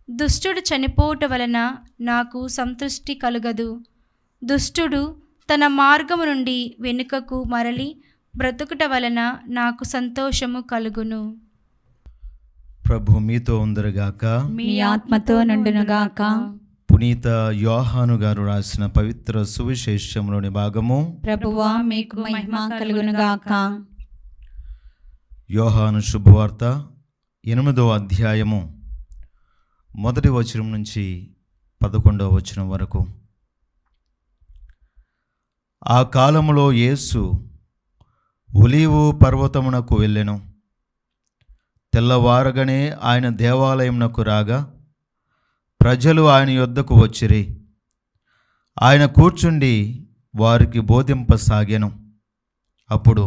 దుష్టుడు చనిపోవుట వలన నాకు సంతృష్టి కలుగదు. దుష్టుడు తన మార్గము నుండి వెనుకకు మరలి బ్రతుకుట వలన నాకు సంతోషము కలుగును. ప్రభు మీతో ఉందరుగాక, మీ ఆత్మతో నుండునుగాక. పునీత యోహాను గారు రాసిన పవిత్ర సువిశేషంలోని భాగము. ప్రభువా మీకు మహిమ కలుగునుగాక. యోహాను శుభవార్త 8వ అధ్యాయము 1వ వచనం నుంచి 11వ వచనం వరకు. ఆ కాలములో యేసు ఒలీవు పర్వతమునకు వెళ్ళెను. తెల్లవారగానే ఆయన దేవాలయమునకు రాగా ప్రజలు ఆయన యొద్దకు వచ్చిరి. ఆయన కూర్చుండి వారికి బోధింపసాగెను. అప్పుడు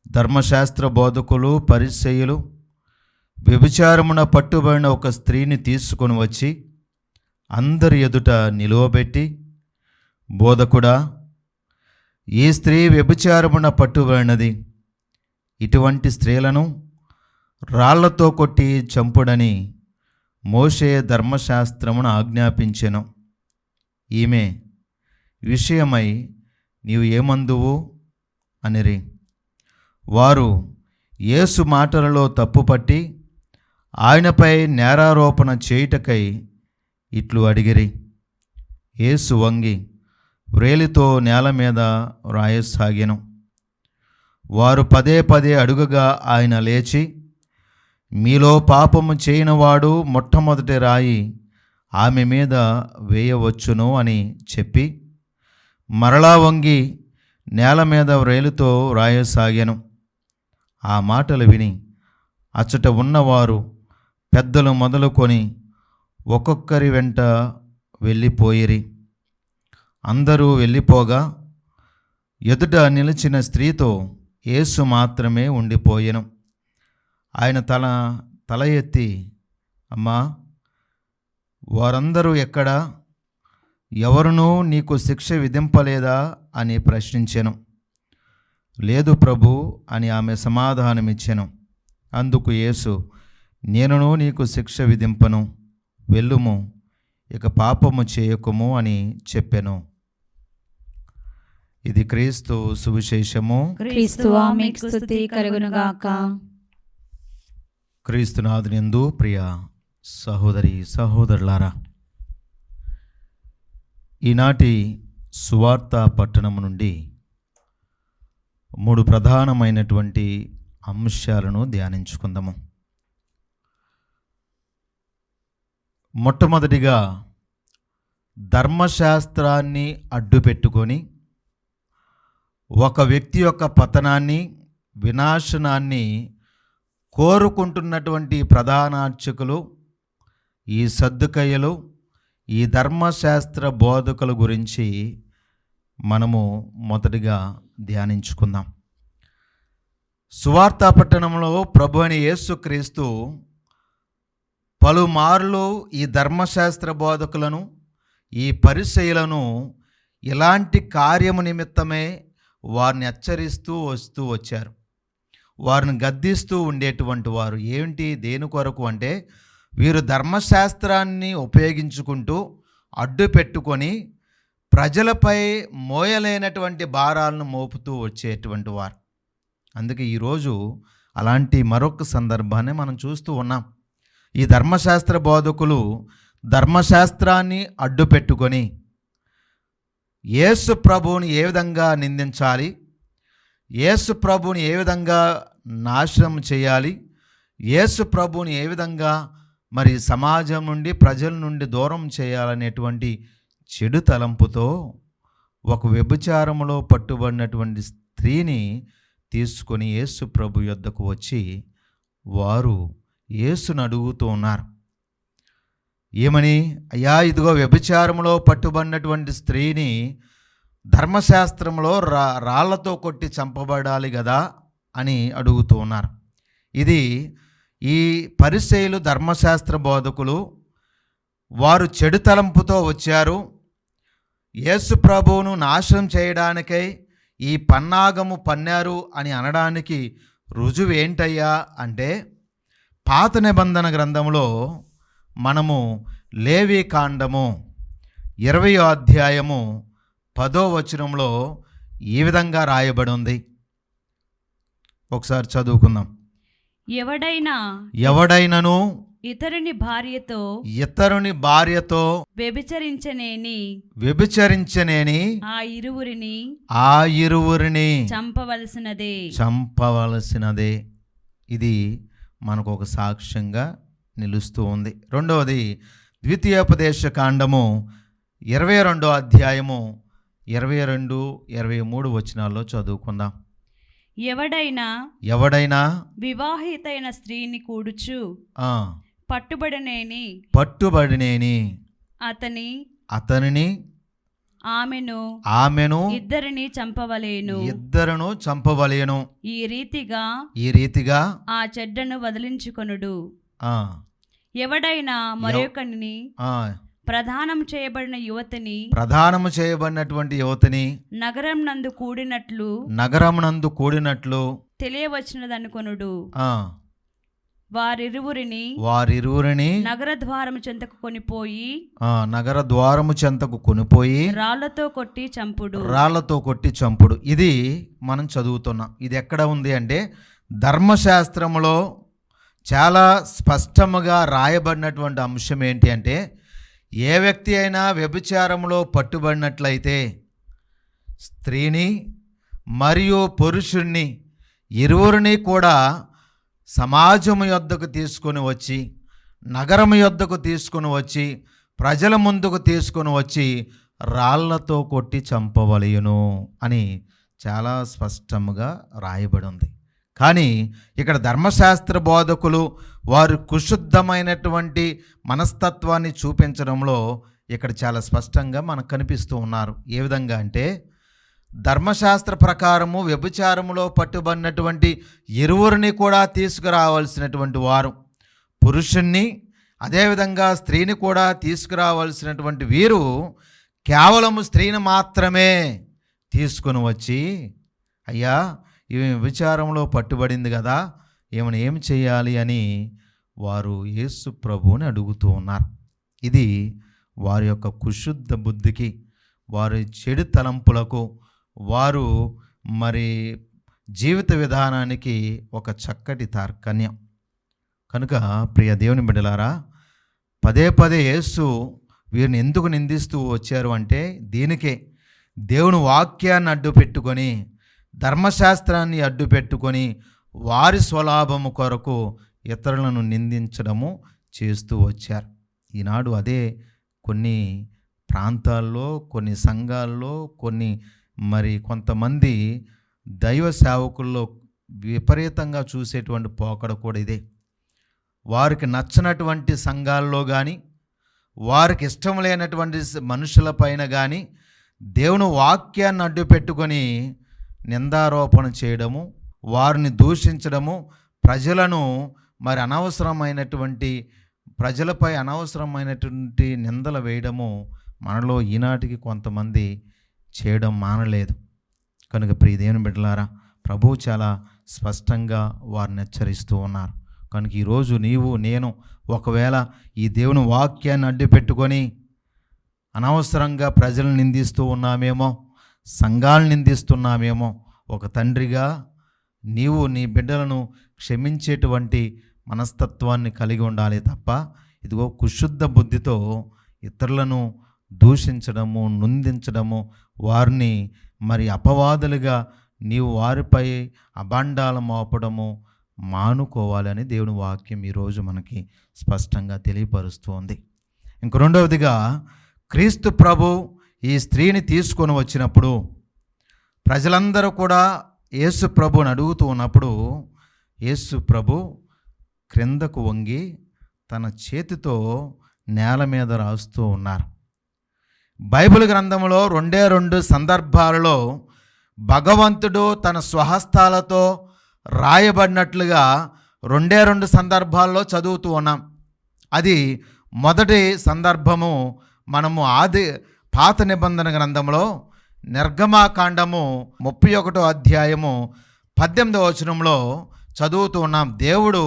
ధర్మశాస్త్ర బోధకులు, పరిసయ్యులు వ్యభిచారమున పట్టుబడిన ఒక స్త్రీని తీసుకొని వచ్చి అందరి ఎదుట నిలువబెట్టి, బోధకుడా, ఈ స్త్రీ వ్యభిచారమున పట్టుబడినది. ఇటువంటి స్త్రీలను రాళ్లతో కొట్టి చంపుడని మోషే ధర్మశాస్త్రమును ఆజ్ఞాపించెను. ఈమె విషయమై నీవు ఏమందువు అనిరి. వారు యేసు మాటలలో తప్పుపట్టి ఆయనపై నేరారోపణ చేయుటకై ఇట్లు అడిగిరి. యేసు వంగి వ్రేలితో నేల మీద వ్రాయసాగెను. వారు పదే పదే అడుగగా ఆయన లేచి, మీలో పాపము చేయనివాడు మొట్టమొదటి రాయి ఆమె మీద వేయవచ్చును అని చెప్పి మరలా వంగి నేల మీద వ్రేలితో వ్రాయసాగాను. ఆ మాటలు విని అచ్చట ఉన్నవారు పెద్దలు మొదలుకొని ఒక్కొక్కరి వెంట వెళ్ళిపోయిరి. అందరూ వెళ్ళిపోగా ఎదుట నిలిచిన స్త్రీతో యేసు మాత్రమే ఉండిపోయెను. ఆయన తల ఎత్తి, అమ్మా, వారందరూ ఎక్కడా? ఎవరునూ నీకు శిక్ష విధింపలేదా అని ప్రశ్నించెను. లేదు ప్రభు అని ఆమె సమాధానమిచ్చెను. అందుకు యేసు, నేనును నీకు శిక్ష విధింపను, వెళ్ళుము, ఇక పాపము చేయకుము అని చెప్పెను. ఇది క్రీస్తు సువిశేషము. క్రీస్తువా మీకు స్తుతి కలుగునుగాక. క్రీస్తునాథునియందు ప్రియ సహోదరి సహోదరులారా, ఈనాటి సువార్త పట్టణము నుండి 3 ప్రధానమైనటువంటి అంశాలను ధ్యానించుకుందాము. మొట్టమొదటిగా, ధర్మశాస్త్రాన్ని అడ్డుపెట్టుకొని ఒక వ్యక్తి యొక్క పతనాన్ని, వినాశనాన్ని కోరుకుంటున్నటువంటి ప్రధానార్చకులు, ఈ సద్దుకయ్యలు, ఈ ధర్మశాస్త్ర బోధకుల గురించి మనము మొదటిగా ధ్యానించుకుందాం. సువార్త పట్టణంలో ప్రభు అయిన యేసుక్రీస్తు పలుమార్లు ఈ ధర్మశాస్త్ర బోధకులను, ఈ పరిసయ్యులను ఇలాంటి కార్యము నిమిత్తమే వారిని హెచ్చరిస్తూ వస్తూ వచ్చారు. వారిని గద్దిస్తూ ఉండేటువంటి వారు. ఏంటి, దేని కొరకు అంటే, వీరు ధర్మశాస్త్రాన్ని ఉపయోగించుకుంటూ అడ్డు పెట్టుకొని ప్రజలపై మోయలేనటువంటి భారాలను మోపుతూ వచ్చేటువంటి వారు. అందుకే ఈరోజు అలాంటి మరొక సందర్భాన్ని మనం చూస్తూ ఉన్నాం. ఈ ధర్మశాస్త్ర బోధకులు ధర్మశాస్త్రాన్ని అడ్డు పెట్టుకొని యేసు ప్రభువుని ఏ విధంగా నిందించాలి, యేసు ప్రభువుని ఏ విధంగా నాశనం చేయాలి, యేసు ప్రభువుని ఏ విధంగా మరి సమాజం నుండి, ప్రజల నుండి దూరం చేయాలనేటువంటి చెడు తలంపుతో ఒక వ్యభిచారములో పట్టుబడినటువంటి స్త్రీని తీసుకొని యేసు ప్రభు యొద్దకు వచ్చి వారు యేసును అడుగుతూ ఉన్నారు. ఏమని? అయ్యా, ఇదిగో వ్యభిచారంలో పట్టుబడినటువంటి స్త్రీని ధర్మశాస్త్రంలో రాళ్లతో కొట్టి చంపబడాలి కదా అని అడుగుతూ ఉన్నారు. ఇది ఈ పరిసయ్యులు, ధర్మశాస్త్ర బోధకులు, వారు చెడు తలంపుతో వచ్చారు. యేసు ప్రభువును నాశనం చేయడానికై ఈ పన్నాగము పన్నారు అని అనడానికి రుజువు ఏంటయ్యా అంటే, పాత నిబంధన గ్రంథంలో మనము లేవి కాండము 20వ అధ్యాయము 10వ వచనంలో ఈ విధంగా రాయబడి ఉంది. ఒకసారి చదువుకుందాం. ఎవడైనను ఇతరుని భార్యతో వ్యభిచరించనేని ఆ ఇరువురిని చంపవలసినదే. ఇది మనకు ఒక సాక్ష్యంగా నిలుస్తూ ఉంది. రెండవది, ద్వితీయోపదేశ కాండము 22వ అధ్యాయము 22-23 వచనాల్లో చదువుకుందాం. ఎవడైనా వివాహితైన స్త్రీని కూడుచు పట్టుబడినేని అతనిని ఆమెను ఇద్దరును చంపవలెను. ఈ రీతిగా ఆ చెడ్డను వదిలించుకొనుడు. ఎవడైనా మరొకని ప్రధానము చేయబడినటువంటి యువతిని నగరం నందు కూడినట్లు తెలియవచ్చినదనుకొనుడు. వారిరువురిని నగర ద్వారము చెంతకు కొనిపోయి నగర ద్వారము చెంతకు కొనిపోయి రాళ్లతో కొట్టి చంపుడు. ఇది మనం చదువుతున్నాం. ఇది ఎక్కడ ఉంది అంటే ధర్మశాస్త్రములో చాలా స్పష్టముగా రాయబడినటువంటి అంశం ఏంటి అంటే, ఏ వ్యక్తి అయినా వ్యభిచారంలో పట్టుబడినట్లయితే స్త్రీని మరియు పురుషుణ్ణి ఇరువురిని కూడా సమాజము యొద్దకు తీసుకొని వచ్చి, నగరము యొద్దకు తీసుకొని వచ్చి, ప్రజల ముందుకు తీసుకొని వచ్చి రాళ్లతో కొట్టి చంపవలయును అని చాలా స్పష్టముగా రాయబడి ఉంది. కానీ ఇక్కడ ధర్మశాస్త్ర బోధకులు వారు కుశుద్ధమైనటువంటి మనస్తత్వాన్ని చూపించడంలో ఇక్కడ చాలా స్పష్టంగా మనకు కనిపిస్తూ ఉన్నారు. ఏ విధంగా అంటే, ధర్మశాస్త్ర ప్రకారము వ్యభిచారములో పట్టుబడినటువంటి ఇరువురిని కూడా తీసుకురావాల్సినటువంటి వారు, పురుషుణ్ణి అదేవిధంగా స్త్రీని కూడా తీసుకురావాల్సినటువంటి వీరు కేవలము స్త్రీని మాత్రమే తీసుకుని వచ్చి, అయ్యా ఈమె వ్యభిచారంలో పట్టుబడింది కదా, ఈమెను ఏం చేయాలి అని వారు యేసు ప్రభువుని అడుగుతూ ఉన్నారు. ఇది వారి యొక్క కుశుద్ధ బుద్ధికి, వారి చెడు తలంపులకు, వారు మరి జీవిత విధానానికి ఒక చక్కటి తార్కణ్యం. కనుక ప్రియ దేవుని బిడ్డలారా, పదే పదే యేసు వీరిని ఎందుకు నిందిస్తూ వచ్చారు అంటే, దీనికే దేవుని వాక్యాన్ని అడ్డు పెట్టుకొని, ధర్మశాస్త్రాన్ని అడ్డు పెట్టుకొని వారి స్వలాభము కొరకు ఇతరులను నిందించడము చేస్తూ వచ్చారు. ఈనాడు అదే కొన్ని ప్రాంతాల్లో, కొన్ని సంఘాల్లో, కొంతమంది దైవ సేవకుల్లో విపరీతంగా చూసేటువంటి పోకడ కూడా ఇదే. వారికి నచ్చినటువంటి సంఘాల్లో కానీ, వారికి ఇష్టం లేనటువంటి మనుషులపైన కానీ దేవుని వాక్యాన్ని అడ్డు పెట్టుకొని నిందారోపణ చేయడము, వారిని దూషించడము, ప్రజలను మరి ప్రజలపై అనవసరమైనటువంటి నిందలు వేయడము మనలో ఈనాటికి కొంతమంది చేయడం మానలేదు. కనుక ప్రియ దేవుని బిడ్డలారా, ప్రభువు చాలా స్పష్టంగా వారిని హెచ్చరిస్తూ ఉన్నారు. కనుక ఈరోజు నీవు నేను ఒకవేళ ఈ దేవుని వాక్యాన్ని అడ్డు పెట్టుకొని అనవసరంగా ప్రజలను నిందిస్తూ ఉన్నామేమో, సంఘాలను నిందిస్తున్నామేమో, ఒక తండ్రిగా నీవు నీ బిడ్డలను క్షమించేటువంటి మనస్తత్వాన్ని కలిగి ఉండాలి తప్ప, ఇదిగో కుశుద్ధ బుద్ధితో ఇతరులను దూషించడము, నిందించడము, వారిని మరి అపవాదులుగా నీవు వారిపై అభాండాలు మోపడము మానుకోవాలని దేవుని వాక్యం ఈరోజు మనకి స్పష్టంగా తెలియపరుస్తుంది. ఇంక రెండవదిగా, క్రీస్తు ప్రభు ఈ స్త్రీని తీసుకొని వచ్చినప్పుడు ప్రజలందరూ కూడా యేసు ప్రభుని అడుగుతూ ఉన్నప్పుడు యేసు ప్రభు క్రిందకు వంగి తన చేతితో నేల మీద రాస్తూ ఉన్నారు. బైబిల్ గ్రంథంలో 2 సందర్భాలలో భగవంతుడు తన స్వహస్తాలతో రాయబడినట్లుగా 2 సందర్భాల్లో చదువుతూ ఉన్నాం. అది మొదటి సందర్భము మనము పాత నిబంధన గ్రంథంలో నిర్గమాకాండము 31వ అధ్యాయము 18వ వచనంలో చదువుతూ ఉన్నాం. దేవుడు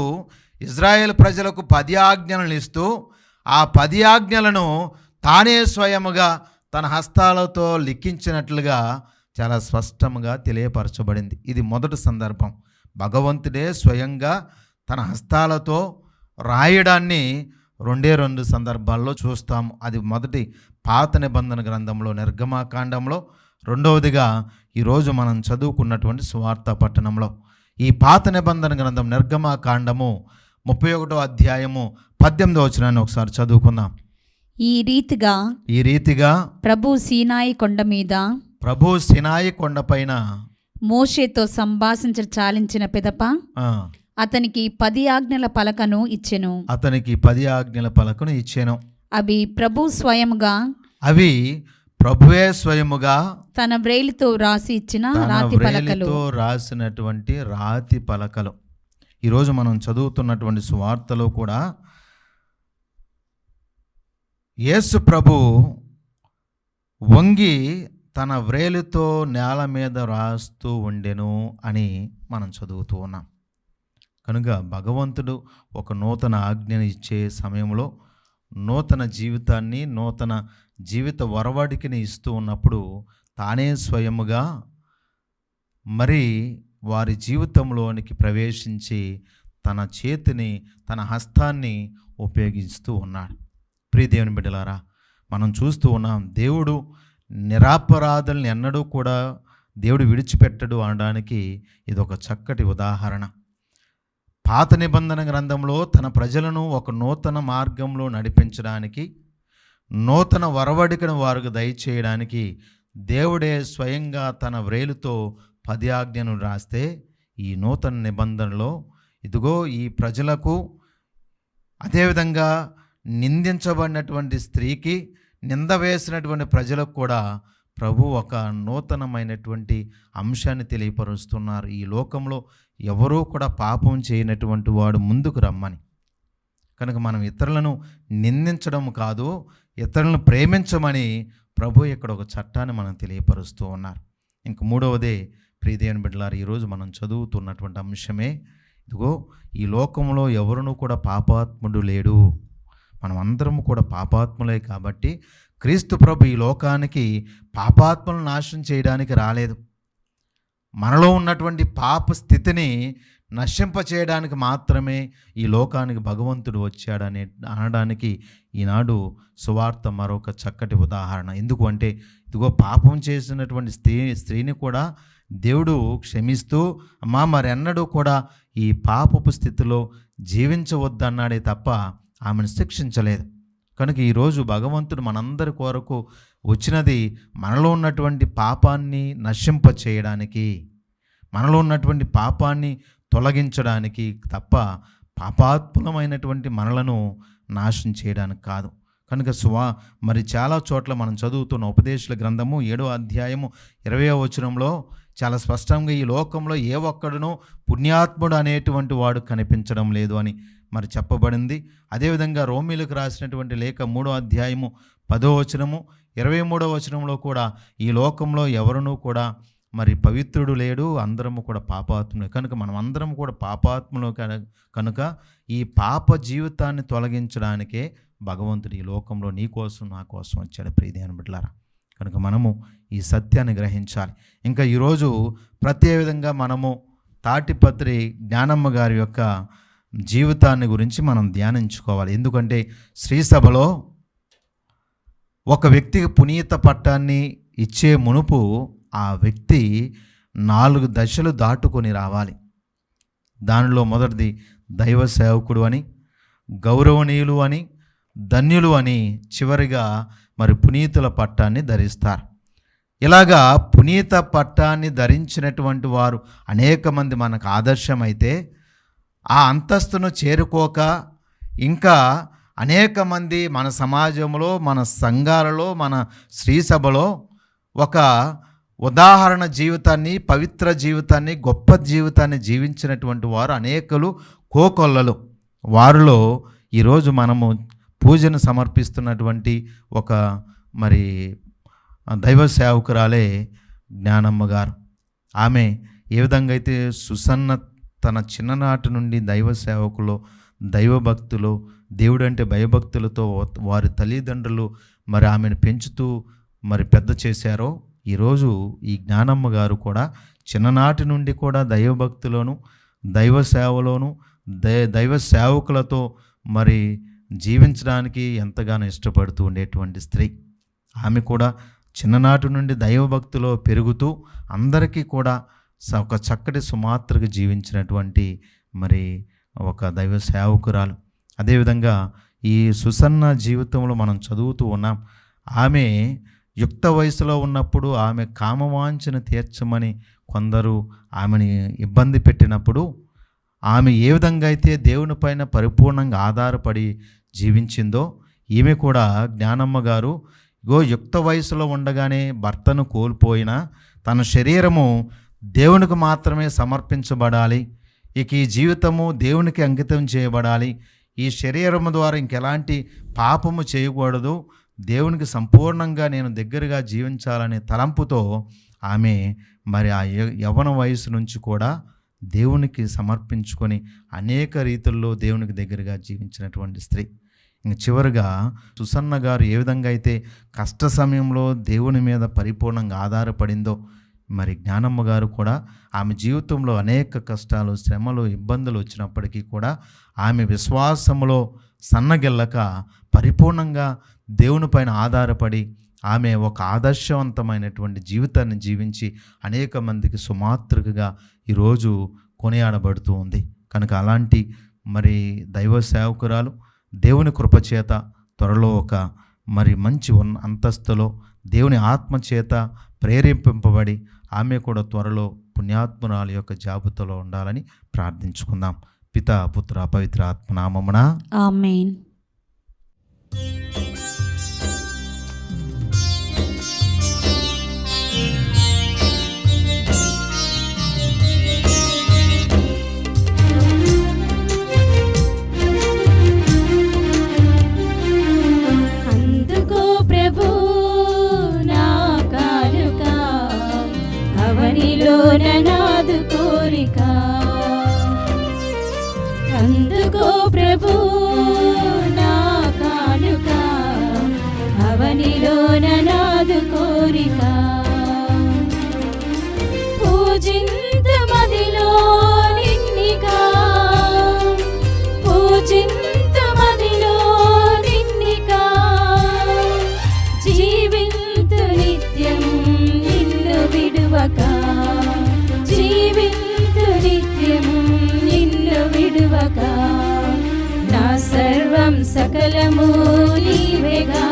ఇజ్రాయేల్ ప్రజలకు 10 ఆజ్ఞలను ఇస్తూ ఆ 10 ఆజ్ఞలను తానే స్వయముగా తన హస్తాలతో లిఖించినట్లుగా చాలా స్పష్టంగా తెలియపరచబడింది. ఇది మొదటి సందర్భం. భగవంతుడే స్వయంగా తన హస్తాలతో రాయడాన్ని 2 సందర్భాల్లో చూస్తాము. అది మొదటి పాత నిబంధన గ్రంథంలో నిర్గమాకాండంలో, రెండవదిగా ఈరోజు మనం చదువుకున్నటువంటి సువార్త పట్టణంలో. ఈ పాత నిబంధన గ్రంథం నిర్గమాకాండము 31వ అధ్యాయము 18వ వచనాన్ని ఒకసారి చదువుకుందాం. ఈ రీతిగా ప్రభు సీనాయి కొండపైన మోషేతో సంభాషించ చాలించిన పిదప అతనికి 10 ఆజ్ఞల పలకను ఇచ్చెను. అవి ప్రభువే స్వయముగా తన వ్రేలితో రాసి ఇచ్చిన రాసినటువంటి రాతి పలకలు. ఈరోజు మనం చదువుతున్నటువంటి సువార్తలో కూడా యేసు ప్రభు వంగి తన వ్రేలితో నేల మీద రాస్తూ ఉండెను అని మనం చదువుతూ ఉన్నాం. కనుక భగవంతుడు ఒక నూతన ఆజ్ఞను ఇచ్చే సమయంలో నూతన జీవితాన్ని, నూతన జీవిత వరవడికిని ఇస్తూ ఉన్నప్పుడు తానే స్వయముగా మరి వారి జీవితంలోనికి ప్రవేశించి తన చేతిని, తన హస్తాన్ని ఉపయోగిస్తూ ఉన్నాడు. ప్రియ దేవుని బిడ్డలారా, మనం చూస్తూ ఉన్నాం, దేవుడు నిరపరాధుల్ని ఎన్నడూ కూడా దేవుడు విడిచిపెట్టడు అనడానికి ఇదొక చక్కటి ఉదాహరణ. పాత నిబంధన గ్రంథంలో తన ప్రజలను ఒక నూతన మార్గంలో నడిపించడానికి, నూతన వరవడికను వారికి దయచేయడానికి దేవుడే స్వయంగా తన వ్రేలుతో 10 ఆజ్ఞను రాస్తే, ఈ నూతన నిబంధనలో ఇదిగో ఈ ప్రజలకు, అదేవిధంగా నిందించబడినటువంటి స్త్రీకి, నింద వేసినటువంటి ప్రజలకు కూడా ప్రభు ఒక నూతనమైనటువంటి అంశాన్ని తెలియపరుస్తున్నారు. ఈ లోకంలో ఎవరూ కూడా పాపం చేయనటువంటి వాడు ముందుకు రమ్మని. కనుక మనం ఇతరులను నిందించడం కాదు, ఇతరులను ప్రేమించమని ప్రభు ఇక్కడ ఒక చట్టాన్ని మనం తెలియపరుస్తూ ఉన్నారు. ఇంక మూడవదే ప్రియ దేవుని బిడ్డలారా, ఈరోజు మనం చదువుతున్నటువంటి అంశమే ఇదిగో ఈ లోకంలో ఎవరునూ కూడా పాపాత్ముడు లేడు. మనం అందరము కూడా పాపాత్ములే కాబట్టి క్రీస్తు ప్రభు ఈ లోకానికి పాపాత్మలను నాశనం చేయడానికి రాలేదు. మనలో ఉన్నటువంటి పాప స్థితిని నశింపచేయడానికి మాత్రమే ఈ లోకానికి భగవంతుడు వచ్చాడని అనడానికి ఈనాడు సువార్త మరొక చక్కటి ఉదాహరణ. ఎందుకు అంటే ఇదిగో పాపం చేసినటువంటి స్త్రీని కూడా దేవుడు క్షమిస్తూ, అమ్మా మరెన్నడూ కూడా ఈ పాపపు స్థితిలో జీవించవద్దన్నాడే తప్ప ఆమెను శిక్షించలేదు. కనుక ఈరోజు భగవంతుడు మనందరి కొరకు వచ్చినది మనలో ఉన్నటువంటి పాపాన్ని నశింపచేయడానికి, మనలో ఉన్నటువంటి పాపాన్ని తొలగించడానికి తప్ప పాపాత్మకమైనటువంటి మనలను నాశనం చేయడానికి కాదు. కనుక మరి చాలా చోట్ల మనం చదువుతున్న ఉపదేశాల గ్రంథము 7వ అధ్యాయము 20వ వచనంలో చాలా స్పష్టంగా ఈ లోకంలో ఏ ఒక్కడునూ పుణ్యాత్ముడు అనేటువంటి వాడు కనిపించడం లేదు అని మరి చెప్పబడింది. అదేవిధంగా రోమీలకు రాసినటువంటి లేఖ 3వ అధ్యాయము 10వ వచనము 23వ వచనంలో కూడా ఈ లోకంలో ఎవరునూ కూడా మరి పవిత్రుడు లేడు, అందరము కూడా పాపాత్ములు. కనుక మనం అందరం కూడా పాపాత్ములు. కనుక ఈ పాప జీవితాన్ని తొలగించడానికే భగవంతుడు ఈ లోకంలో నీ కోసం నా కోసం వచ్చాడు. ప్రియ దేవుని బిడ్డలారా, కనుక మనము ఈ సత్యాన్ని గ్రహించాలి. ఇంకా ఈరోజు ప్రత్యేకంగా మనము తాటిపత్రి జ్ఞానమ్మ గారి యొక్క జీవితాన్ని గురించి మనం ధ్యానించుకోవాలి. ఎందుకంటే శ్రీసభలో ఒక వ్యక్తికి పునీత పట్టాన్ని ఇచ్చే మునుపు ఆ వ్యక్తి 4 దశలు దాటుకొని రావాలి. దానిలో మొదటిది దైవ సేవకుడు అని, గౌరవనీయులు అని, ధన్యులు అని, చివరిగా మరి పునీతుల పట్టాన్ని ధరిస్తారు. ఇలాగా పునీత పట్టాన్ని ధరించినటువంటి వారు అనేక మంది మనకు ఆదర్శమైతే, ఆ అంతస్తును చేరుకోక ఇంకా అనేక మంది మన సమాజంలో, మన సంఘాలలో, మన శ్రీసభలో ఒక ఉదాహరణ జీవితాన్ని, పవిత్ర జీవితాన్ని, గొప్ప జీవితాన్ని జీవించినటువంటి వారు అనేకలు కోకొల్లలు. వారిలో ఈరోజు మనము పూజను సమర్పిస్తున్నటువంటి ఒక మరి దైవ సేవకురాలే జ్ఞానమ్మ గారు. ఆమె ఏ విధంగా అయితే సుసన్న తన చిన్ననాటి నుండి దైవ సేవకులో, దైవభక్తులు, దేవుడంటే భయభక్తులతో వారి తల్లిదండ్రులు మరి ఆమెను పెంచుతూ మరి పెద్ద చేశారో, ఈరోజు ఈ జ్ఞానమ్మ గారు కూడా చిన్ననాటి నుండి కూడా దైవభక్తులోను, దైవ సేవలోను, దైవ సేవకులతో మరి జీవించడానికి ఎంతగానో ఇష్టపడుతూ ఉండేటువంటి స్త్రీ. ఆమె కూడా చిన్ననాటి నుండి దైవభక్తిలో పెరుగుతూ అందరికీ కూడా ఒక చక్కటి సుమాత్రగా జీవించినటువంటి మరి ఒక దైవ సేవకురాలు. అదేవిధంగా ఈ సుసన్న జీవితంలో మనం చదువుతూ ఉన్నాం. ఆమె యుక్త వయసులో ఉన్నప్పుడు ఆమె కామవాంఛను తీర్చమని కొందరు ఆమెని ఇబ్బంది పెట్టినప్పుడు, ఆమె ఏ విధంగా అయితే దేవుని పైన పరిపూర్ణంగా ఆధారపడి జీవించిందో, ఈమె కూడా జ్ఞానమ్మ గారు యుక్త వయసులో ఉండగానే భర్తను కోల్పోయినా తన శరీరము దేవునికి మాత్రమే సమర్పించబడాలి, ఇక ఈ జీవితము దేవునికి అంకితం చేయబడాలి, ఈ శరీరము ద్వారా ఇంకెలాంటి పాపము చేయకూడదు, దేవునికి సంపూర్ణంగా నేను దగ్గరగా జీవించాలనే తలంపుతో ఆమె మరి ఆ యవ్వన వయసు నుంచి కూడా దేవునికి సమర్పించుకొని అనేక రీతుల్లో దేవునికి దగ్గరగా జీవించినటువంటి స్త్రీ. ఇంక చివరిగా సుసన్న గారు ఏ విధంగా అయితే కష్ట సమయంలో దేవుని మీద పరిపూర్ణంగా ఆధారపడిందో, మరి జ్ఞానమ్మ గారు కూడా ఆమె జీవితంలో అనేక కష్టాలు, శ్రమలు, ఇబ్బందులు వచ్చినప్పటికీ కూడా ఆమె విశ్వాసములో సన్నగిల్లక పరిపూర్ణంగా దేవుని పైన ఆధారపడి ఆమె ఒక ఆదర్శవంతమైనటువంటి జీవితాన్ని జీవించి అనేక మందికి సుమాతృకగా ఈరోజు కొనియాడబడుతూ ఉంది. కనుక అలాంటి మరి దైవ సేవకురాలు దేవుని కృపచేత త్వరలో ఒక మరి మంచి అంతస్తులో దేవుని ఆత్మచేత ప్రేరేపింపబడి ఆమె కూడా త్వరలో పుణ్యాత్మురాలు యొక్క జాబితాలో ఉండాలని ప్రార్థించుకుందాం. పితా, పుత్ర, పవిత్ర ఆత్మ నామమున ఆమేన్. అందుకో ప్రభు నా కానుక, అవనిలోన నాదు కోరిక. అందుకో ప్రభు నా కానుక, అవనిలోన నాదు కోరిక. పూజింతుమదిలో నిన్నిగా, పూజింతుమదిలో నిన్నిగా, జీవింతు నిత్యం నిన్ను విడువక, జీవింతు నిత్యం నిన్ను విడువక. నా సర్వం సకలము నీవేగా,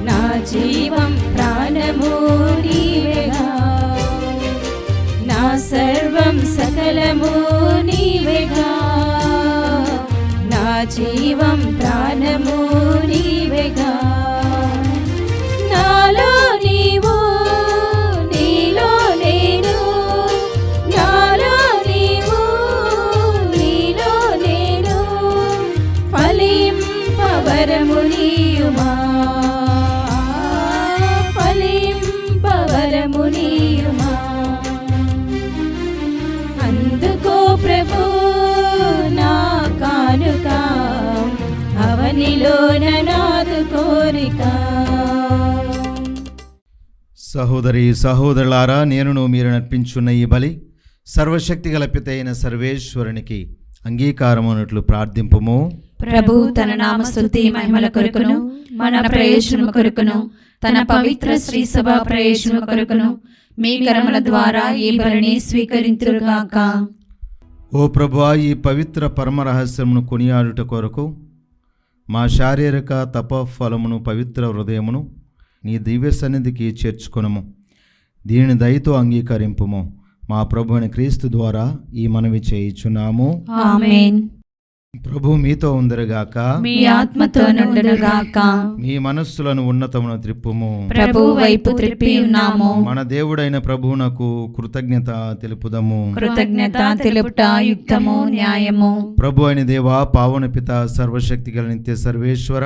నా జీవం ప్రాణము నీవేగా. నా సర్వం సకలము నీవేగా, నా జీవం ప్రాణము నీవేగా. నాలో నీవు, నీలో నేను, నాలో నీవు, నీలో నేను, ఫలింపవరము నీయుమా, ఫలింపవరము నీయుమా. అందుకో ప్రభు నా కానుక, అవనిలోన నాదు కోరిక. సహోదరి సహోదరులారా, నేనును మీరు నర్పించున్న ఈ బలి సర్వశక్తి గల పిత అయిన సర్వేశ్వరునికి అంగీకారమునట్లు ప్రార్థింపుము. ప్రభు తన నామ స్తుతి మహిమల కొరకును, మన ప్రయోజనము కొరకును, తన పవిత్ర శ్రీ సభ ప్రయోజనము కొరకును మీ కరముల ద్వారా ఈ బలిని స్వీకరింతురుగాక. ఓ ప్రభువా, ఈ పవిత్ర పరమ రహస్యమును కొనియాడుట కొరకు మా శారీరక తపఫలమును, పవిత్ర హృదయమును నీ దివ్య సన్నిధికి చేర్చుకొనుము. దీనిని దయతో అంగీకరింపుము. మా ప్రభు అయిన క్రీస్తు ద్వారా ఈ మనవి చేయుచున్నాము. ఆమేన్. ప్రభు మీతో ఉందరుగాక, మీ ఆత్మతో నుండునుగాక. మీ మనస్సులను ఉన్నతమున త్రిప్పుము. ప్రభు వైపు త్రిప్పి ఉన్నాము. మన దేవుడైన ప్రభువునకు కృతజ్ఞత తెలుపుదము. కృతజ్ఞత తెలుపుట యుక్తము, న్యాయము. ప్రభు అయిన దేవా, పావన పిత, సర్వశక్తి గల నిత్య సర్వేశ్వర,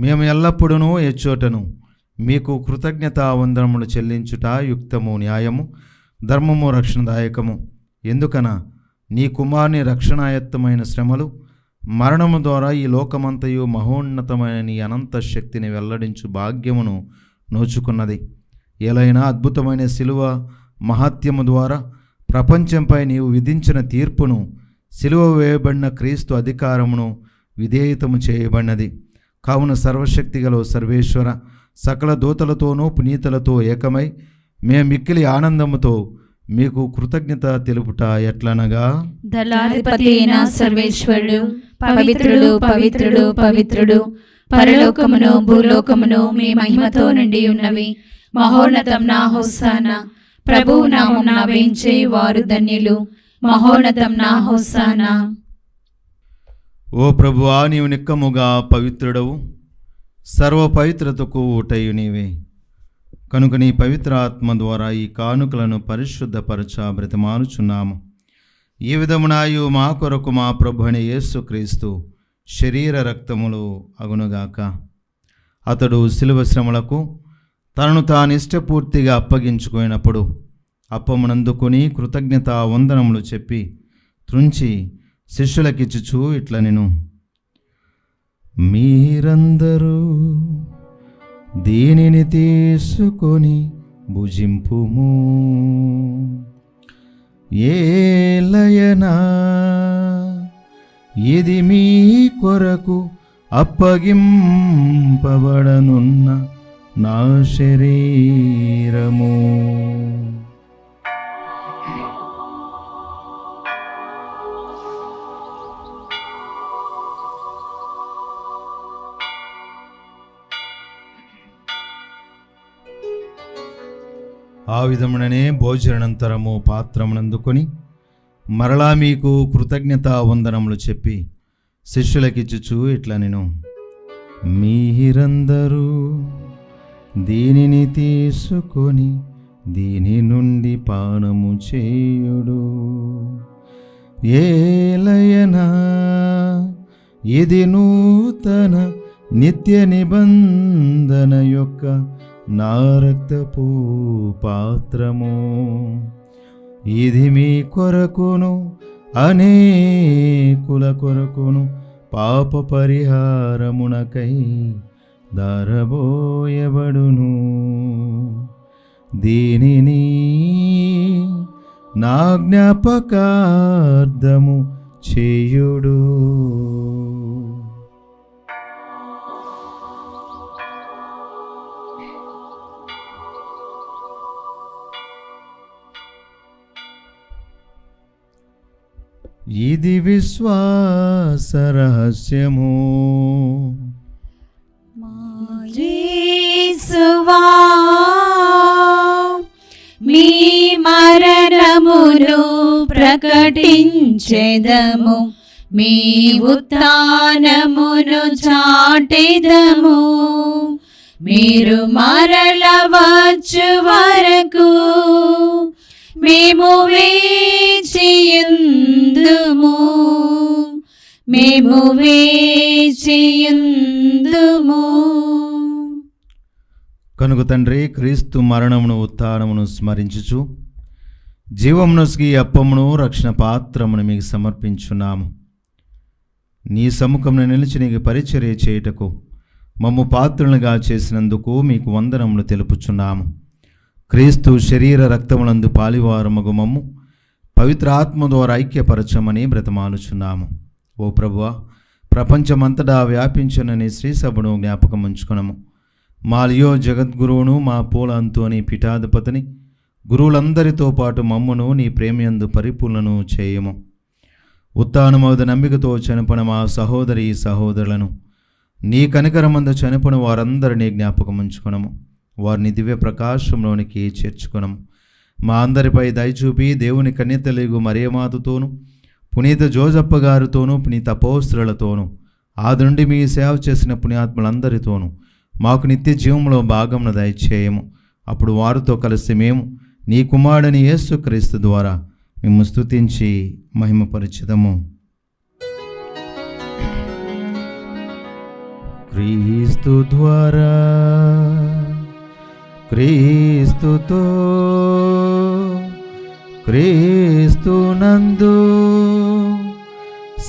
మేము ఎల్లప్పుడూ ఎచ్చోటను మీకు కృతజ్ఞత వందనములు చెల్లించుట యుక్తము, న్యాయము, ధర్మము, రక్షణదాయకము. ఎందుకన నీ కుమారుని రక్షణాయత్తమైన శ్రమలు, మరణము ద్వారా ఈ లోకమంతయు మహోన్నతమైన నీ అనంత శక్తిని వెల్లడించు భాగ్యమును నోచుకున్నది. ఎలైనా అద్భుతమైన శిలువ మహత్యము ద్వారా ప్రపంచంపై నీవు విధించిన తీర్పును, శిలువ వేయబడిన క్రీస్తు అధికారమును విధేయతము చేయబడినది. కావున సర్వశక్తి గల సర్వేశ్వర, సకల దూతలతోనూ పునీతులతో ఏకమై మేము మిక్కిలి ఆనందముతో మీకు కృతజ్ఞత తెలుపుట ఎట్లనగా, దళాధిపతి అయిన సర్వేశ్వరుడు పవిత్రుడు, పవిత్రుడు, పవిత్రుడు, పరలోకమును భూలోకమును మీ మహిమతో నిండి ఉన్నవి. మహోన్నతం నా హోసానా. ప్రభువు నామమున వేంచే వారు ధన్యులు. మహోన్నతం నా హోసానా. ఓ ప్రభువా, నీవు నిక్కముగా పవిత్రుడవు, సర్వ పవిత్రతకు ఊటయు నీవే. కనుక నీ పవిత్ర ఆత్మ ద్వారా ఈ కానుకలను పరిశుద్ధపరచ బ్రతిమాలుచున్నాము. ఈ విధమునాయు మా కొరకు మా ప్రభు అయిన యేసుక్రీస్తు శరీర రక్తములు అగునుగాక. అతడు శిలువ శ్రమలకు తనను తాను ఇష్టపూర్తిగా అప్పగించుకున్నప్పుడు అప్పమునందుకొని కృతజ్ఞత వందనములు చెప్పి త్రుంచి శిష్యులకిచ్చుచు ఇట్లా నేను మీరందరూ దీనిని తీసుకొని భుజింపుము, ఏలయనా ఇది మీ కొరకు అప్పగింపబడనున్న నా శరీరము. ఆ విధముననే భోజనంతరము పాత్రమునందుకొని మరలా మీకు కృతజ్ఞతా వందనములు చెప్పి శిష్యులకిచ్చుచు ఇట్లా నేను మీరందరూ దీనిని తీసుకొని దీని నుండి పానము చేయుడు, ఏలయనా ఇది నూతన నిత్య నిబంధన యొక్క నా రక్తపు పాత్రము. ఇది మీ కొరకును అనేకుల కొరకును పాప పరిహారమునకై దారబోయబడును. దీనిని నా జ్ఞాపకార్థము చేయుడు. ఇది విశ్వాస రహస్యము. యేసువా మీ మరణమును ప్రకటించెదము, మీ ఉత్థానమును చాటెదము. మీరు మరల వచ్చు వరకు మేము వేచియుందుము, మేము వేచియుందుము. కనుక తండ్రి, క్రీస్తు మరణమును ఉత్థానమును స్మరించుచు జీవమునొసగి అప్పమును రక్షణ పాత్రమును మీకు సమర్పించున్నాము. నీ సముఖమున నిలిచి నీకు పరిచర్య చేయుటకు మమ్ము పాత్రులుగా చేసినందుకు మీకు వందనములు తెలుపుచున్నాము. క్రీస్తు శరీర రక్తములందు పాలివారమగు మమ్ము పవిత్ర ఆత్మ ద్వారా ఐక్యపరచమని బ్రతమాలుచున్నాము. ఓ ప్రభువా, ప్రపంచమంతటా వ్యాపించునని శ్రీసభను జ్ఞాపకం ఉంచుకున్నాము. మా లియో జగద్గురువును, మా పూల అంతోని పీఠాధిపతిని, గురువులందరితో పాటు మమ్మును నీ ప్రేమయందు పరిపూర్ణను చేయము. ఉత్థానమౌద నమ్మికతో చనిపోయిన మా సహోదరి సహోదరులను నీ కనికరమందు చనిపోయిన వారందరినీ జ్ఞాపకం ఉంచుకున్నాము. వారిని దివ్య ప్రకాశంలోనికి చేర్చుకున్నాము. మా అందరిపై దయచూపి దేవుని కన్యతలిగు మరియమాతతోనూ, పునీత జోజప్ప గారితోనూ, పునీత అపోస్తలులతోనూ, ఆది నుండి మీ సేవ చేసిన పుణ్యాత్ములందరితోనూ మాకు నిత్య జీవంలో భాగమును దయచేయము. అప్పుడు వారితో కలిసి మేము నీ కుమారుని యేసుక్రీస్తు ద్వారా మేము స్తుతించి మహిమపరచుదము. క్రీస్తు ద్వారా, క్రీస్తుతో, క్రీస్తునందు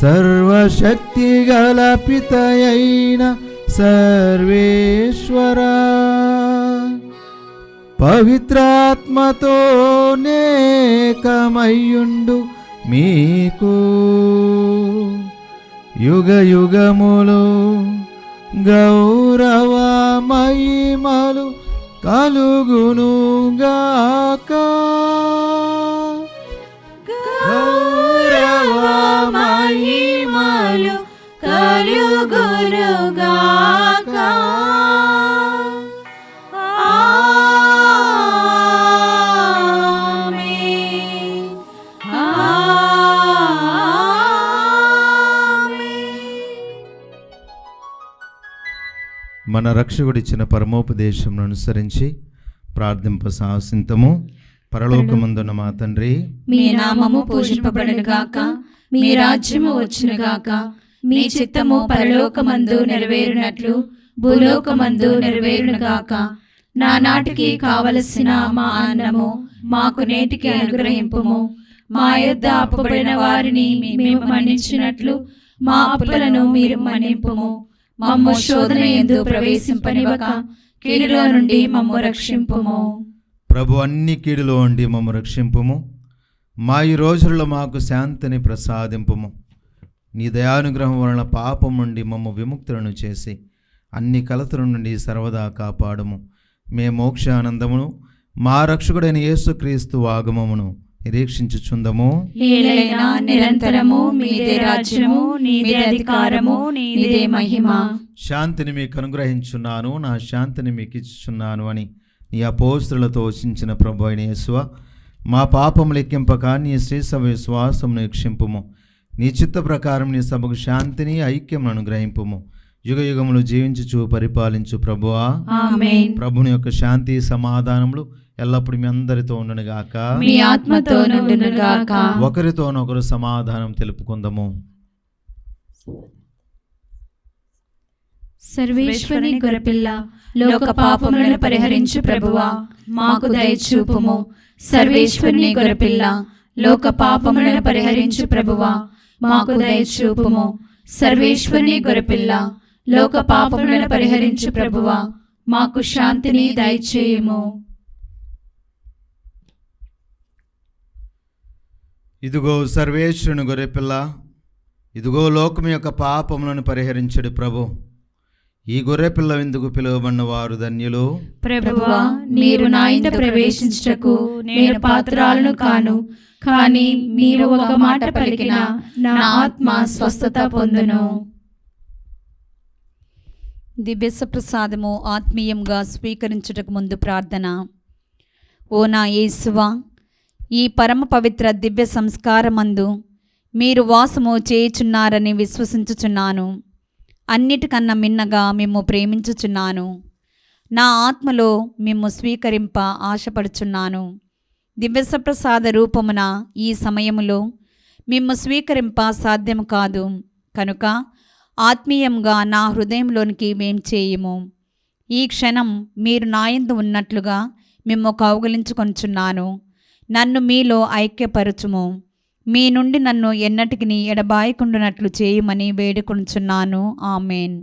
సర్వశక్తి గల పితయైన సర్వేశ్వరా, పవిత్రాత్మతో నేకమయ్యుండు మీకు యుగ యుగములు గౌరవ మహిమలు కలుగునుగాక. గౌరవ మహిమలు కలుగునుగాక. ఆమేన్. మన రక్షకుడిచ్చిన పరమోపదేశమును అనుసరించి ప్రార్థింప సాహసింతము. పరలోకమందున్న మా తండ్రి, మీ నామము పూజింపబడును గాక, మీ రాజ్యము వచ్చును గాక, మీ చిత్తము పరలోకమందు నెరవేరునట్లు భూలోకమందు నెరవేరును గాక. నానాటికి కావలసిన మా అన్నము మాకు నేటికి అనుగ్రహింపుము. మా యొద్ద అప్పుబడిన వారిని మేము మన్నించినట్లు మా అప్పులను మీరు మన్నింపుము. మమ్ము శోధన యందు ప్రవేశింపనివ్వక కీడులో నుండి మమ్ము రక్షింపుము. ప్రభు అన్ని కీడులో ఉండి మమ్ము రక్షింపుము. మా ఈ రోజుల్లో మాకు శాంతిని ప్రసాదింపుము. నీ దయానుగ్రహం వలన పాపం నుండి మమ్ము విముక్తులను చేసి అన్ని కలతల నుండి సర్వదా కాపాడుము. మే మోక్షానందమును మా రక్షకుడైన యేసుక్రీస్తు ఆగమమును నిరీక్షించుచుందము. ఏలైనా నిరంతరము మీదే రాజ్యము, నీదే అధికారము, నీదే మహిమ. శాంతిని మీకు అనుగ్రహించున్నాను, నా శాంతిని మీకు ఇచ్చుచున్నాను అని నీ అపోస్తులతో వచించిన ప్రభు అయిన యేసువా, మా పాపము లెక్కింపక నీ శ్రీసభ విశ్వాసమును వీక్షింపుము. నీ చిత్త ప్రకారం నీ సభకు శాంతిని ఐక్యమును అనుగ్రహింపుము. యుగ యుగములు జీవించుచు పరిపాలించు ప్రభువా. ఆమేన్. ప్రభుని యొక్క శాంతి సమాధానములు ఎల్లప్పుడు మీ అందరితో ఉండునుగాక, మీ ఆత్మతో నుండునుగాక. ఒకరితోనొకరు సమాధానం తెలుపుకుందాము. సర్వేశ్వరుని గొర్రెపిల్ల, లోక పాపములను పరిహరించు ప్రభువా, మాకు దయచూపుము. సర్వేశ్వరుని గొర్రెపిల్ల, లోక పాపములను పరిహరించు ప్రభువా, మాకు దయచూపుము. సర్వేశ్వరుని గొర్రెపిల్ల, లోక పాపములను పరిహరించు ప్రభువా, మాకు శాంతిని దయచేయుము. ఇదిగో సర్వేశ్వరుని గొర్రెపిల్ల, ఇదిగో లోకం యొక్క పాపములను పరిహరించడు ప్రభు. ఈ గొర్రెపిల్ల విందుకు పిలువబడిన వారు ధన్యులు. ప్రభువా, మీరు నా ఇంట ప్రవేశించుటకు నేను పాత్రాలను కాను, కానీ మీరు ఒక మాట పలికిన నా ఆత్మ స్వస్థత పొందును. దివ్య ప్రసాదము ఆత్మీయంగా స్వీకరించుటకు ముందు ప్రార్థన. ఓ నా యేసువా, ఈ పరమ పవిత్ర దివ్య సంస్కారమందు మీరు వాసము చేయుచున్నారని విశ్వసించుచున్నాను. అన్నిటికన్నా మిన్నగా మిమ్ము ప్రేమించుచున్నాను. నా ఆత్మలో మిమ్ము స్వీకరింప ఆశపడుచున్నాను. దివ్యసప్రసాద రూపమున ఈ సమయములో మిమ్ము స్వీకరింప సాధ్యము కాదు కనుక ఆత్మీయంగా నా హృదయంలోనికి వేం చేయుము. ఈ క్షణం మీరు నాయందు ఉన్నట్లుగా మిమ్ము కౌగిలించుకొనుచున్నాను. నన్ను మీలో ఐక్యపరచుము. మీ నుండి నన్ను ఎన్నటికి ఎడబాయకుండునట్లు చేయమని వేడుకొనుచున్నాను. ఆమేన్.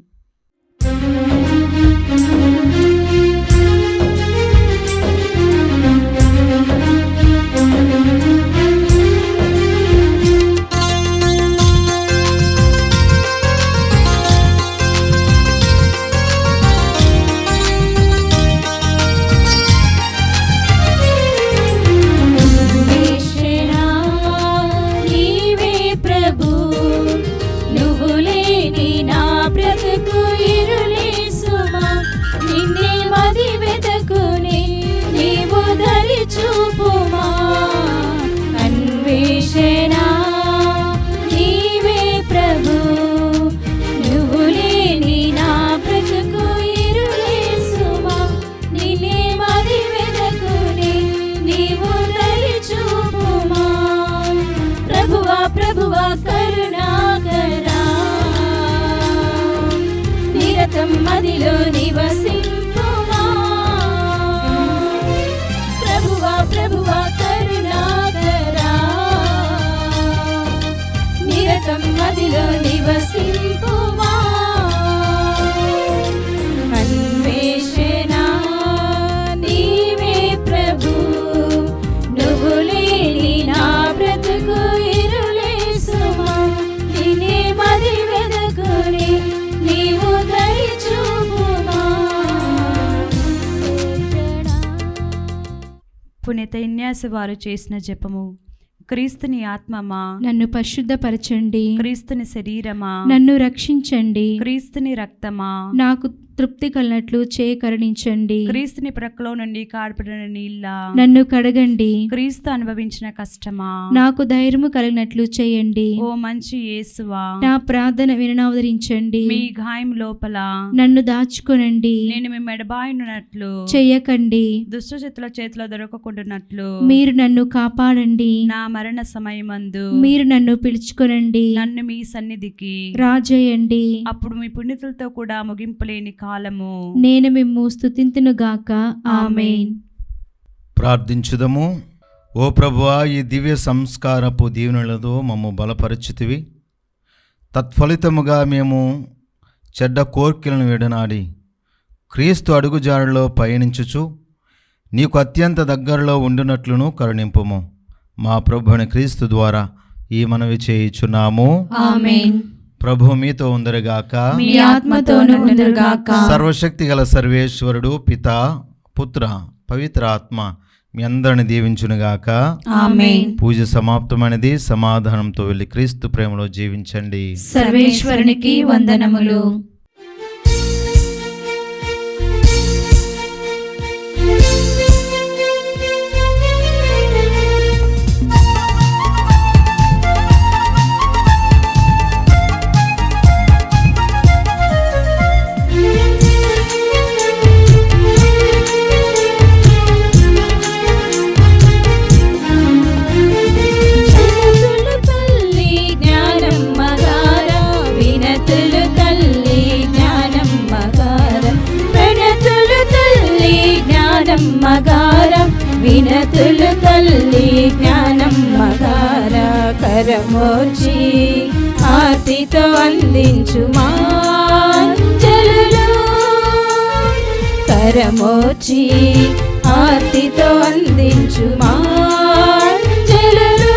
మదిలో నివసింపుమా. ప్రభువా ప్రభువా కరుణాకరా, నిరతం మదిలో నివసింపుమా. అన్వేషణ నీవే ప్రభు, నువ్వు లేని నా బ్రతుకు ఇరులే సుమా. నిన్నే మది వెదకుని నీవు పునీత ఇన్యాసు వారు చేసిన జపము. క్రీస్తుని ఆత్మమా నన్ను పరిశుద్ధపరచండి. క్రీస్తుని శరీరమా నన్ను రక్షించండి. క్రీస్తుని రక్తమా నాకు తృప్తి కలిగినట్లు కరుణించండి. క్రీస్తుని ప్రక్కలో నుండి కాడ్పడిన నీళ్ళ నన్ను కడగండి. క్రీస్తు అనుభవించిన కష్టమా నాకు ధైర్యము కలిగినట్లు చేయండి. ఓ మంచి యేసువా, నా ప్రార్థన వినవదరించండి. మీ గాయం లోపల నన్ను దాచుకొనండి. నేను మీ మెడబాయునట్లు చెయ్యకండి. దుష్టశక్తుల చేతిలో దొరకకుండానట్లు మీరు నన్ను కాపాడండి. నా మరణ సమయమందు మీరు నన్ను పిలుచుకొనండి. నన్ను మీ సన్నిధికి రాజేయండి. అప్పుడు మీ పుణ్యతులతో కూడా ముగింపులేని సదాకాలము. నేను మిమ్ము స్తుతింతునుగాక. ఆమేన్. ప్రార్థించుదము. ఓ ప్రభువా, ఈ దివ్య సంస్కారపు దీవెనలతో మమ్ము బలపరచితివి. తత్ఫలితముగా మేము చెడ్డ కోర్కెలను విడనాడి క్రీస్తు అడుగుజాడలో పయనించుచు నీకు అత్యంత దగ్గరలో ఉండునట్లును కరుణింపుము. మా ప్రభుని క్రీస్తు ద్వారా ఈ మనవి చేయుచున్నాము. ఆమేన్. ప్రభు మీతో ఉందరుగాక. మీ ఆత్మతోను ఉండుగాక. సర్వశక్తి గల సర్వేశ్వరుడు పితా, పుత్ర, పవిత్ర ఆత్మ మీ అందరిని దీవించునుగాక. ఆమేన్. పూజ సమాప్తమైనది. సమాధానంతో వెళ్ళి క్రీస్తు ప్రేమలో జీవించండి. సర్వేశ్వరునికి వందనములు. వినతులు తల్లి జ్ఞానమ్మగార, కరమోర్చి ఆర్తితో అందించు మాంజలులు, కరమోర్చి ఆర్తితో అందించు మాంజలులు.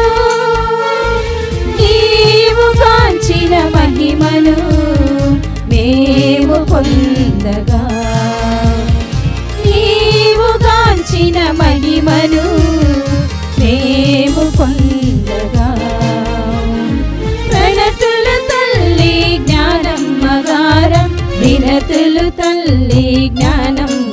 నీవు కాంచిన మహిమను మేము పొందగా, కాంచిన మహిమను మేము పొందగా, ప్రణతులు తల్లి జ్ఞానమ్మగార, వినతులు తల్లి జ్ఞానమ్మ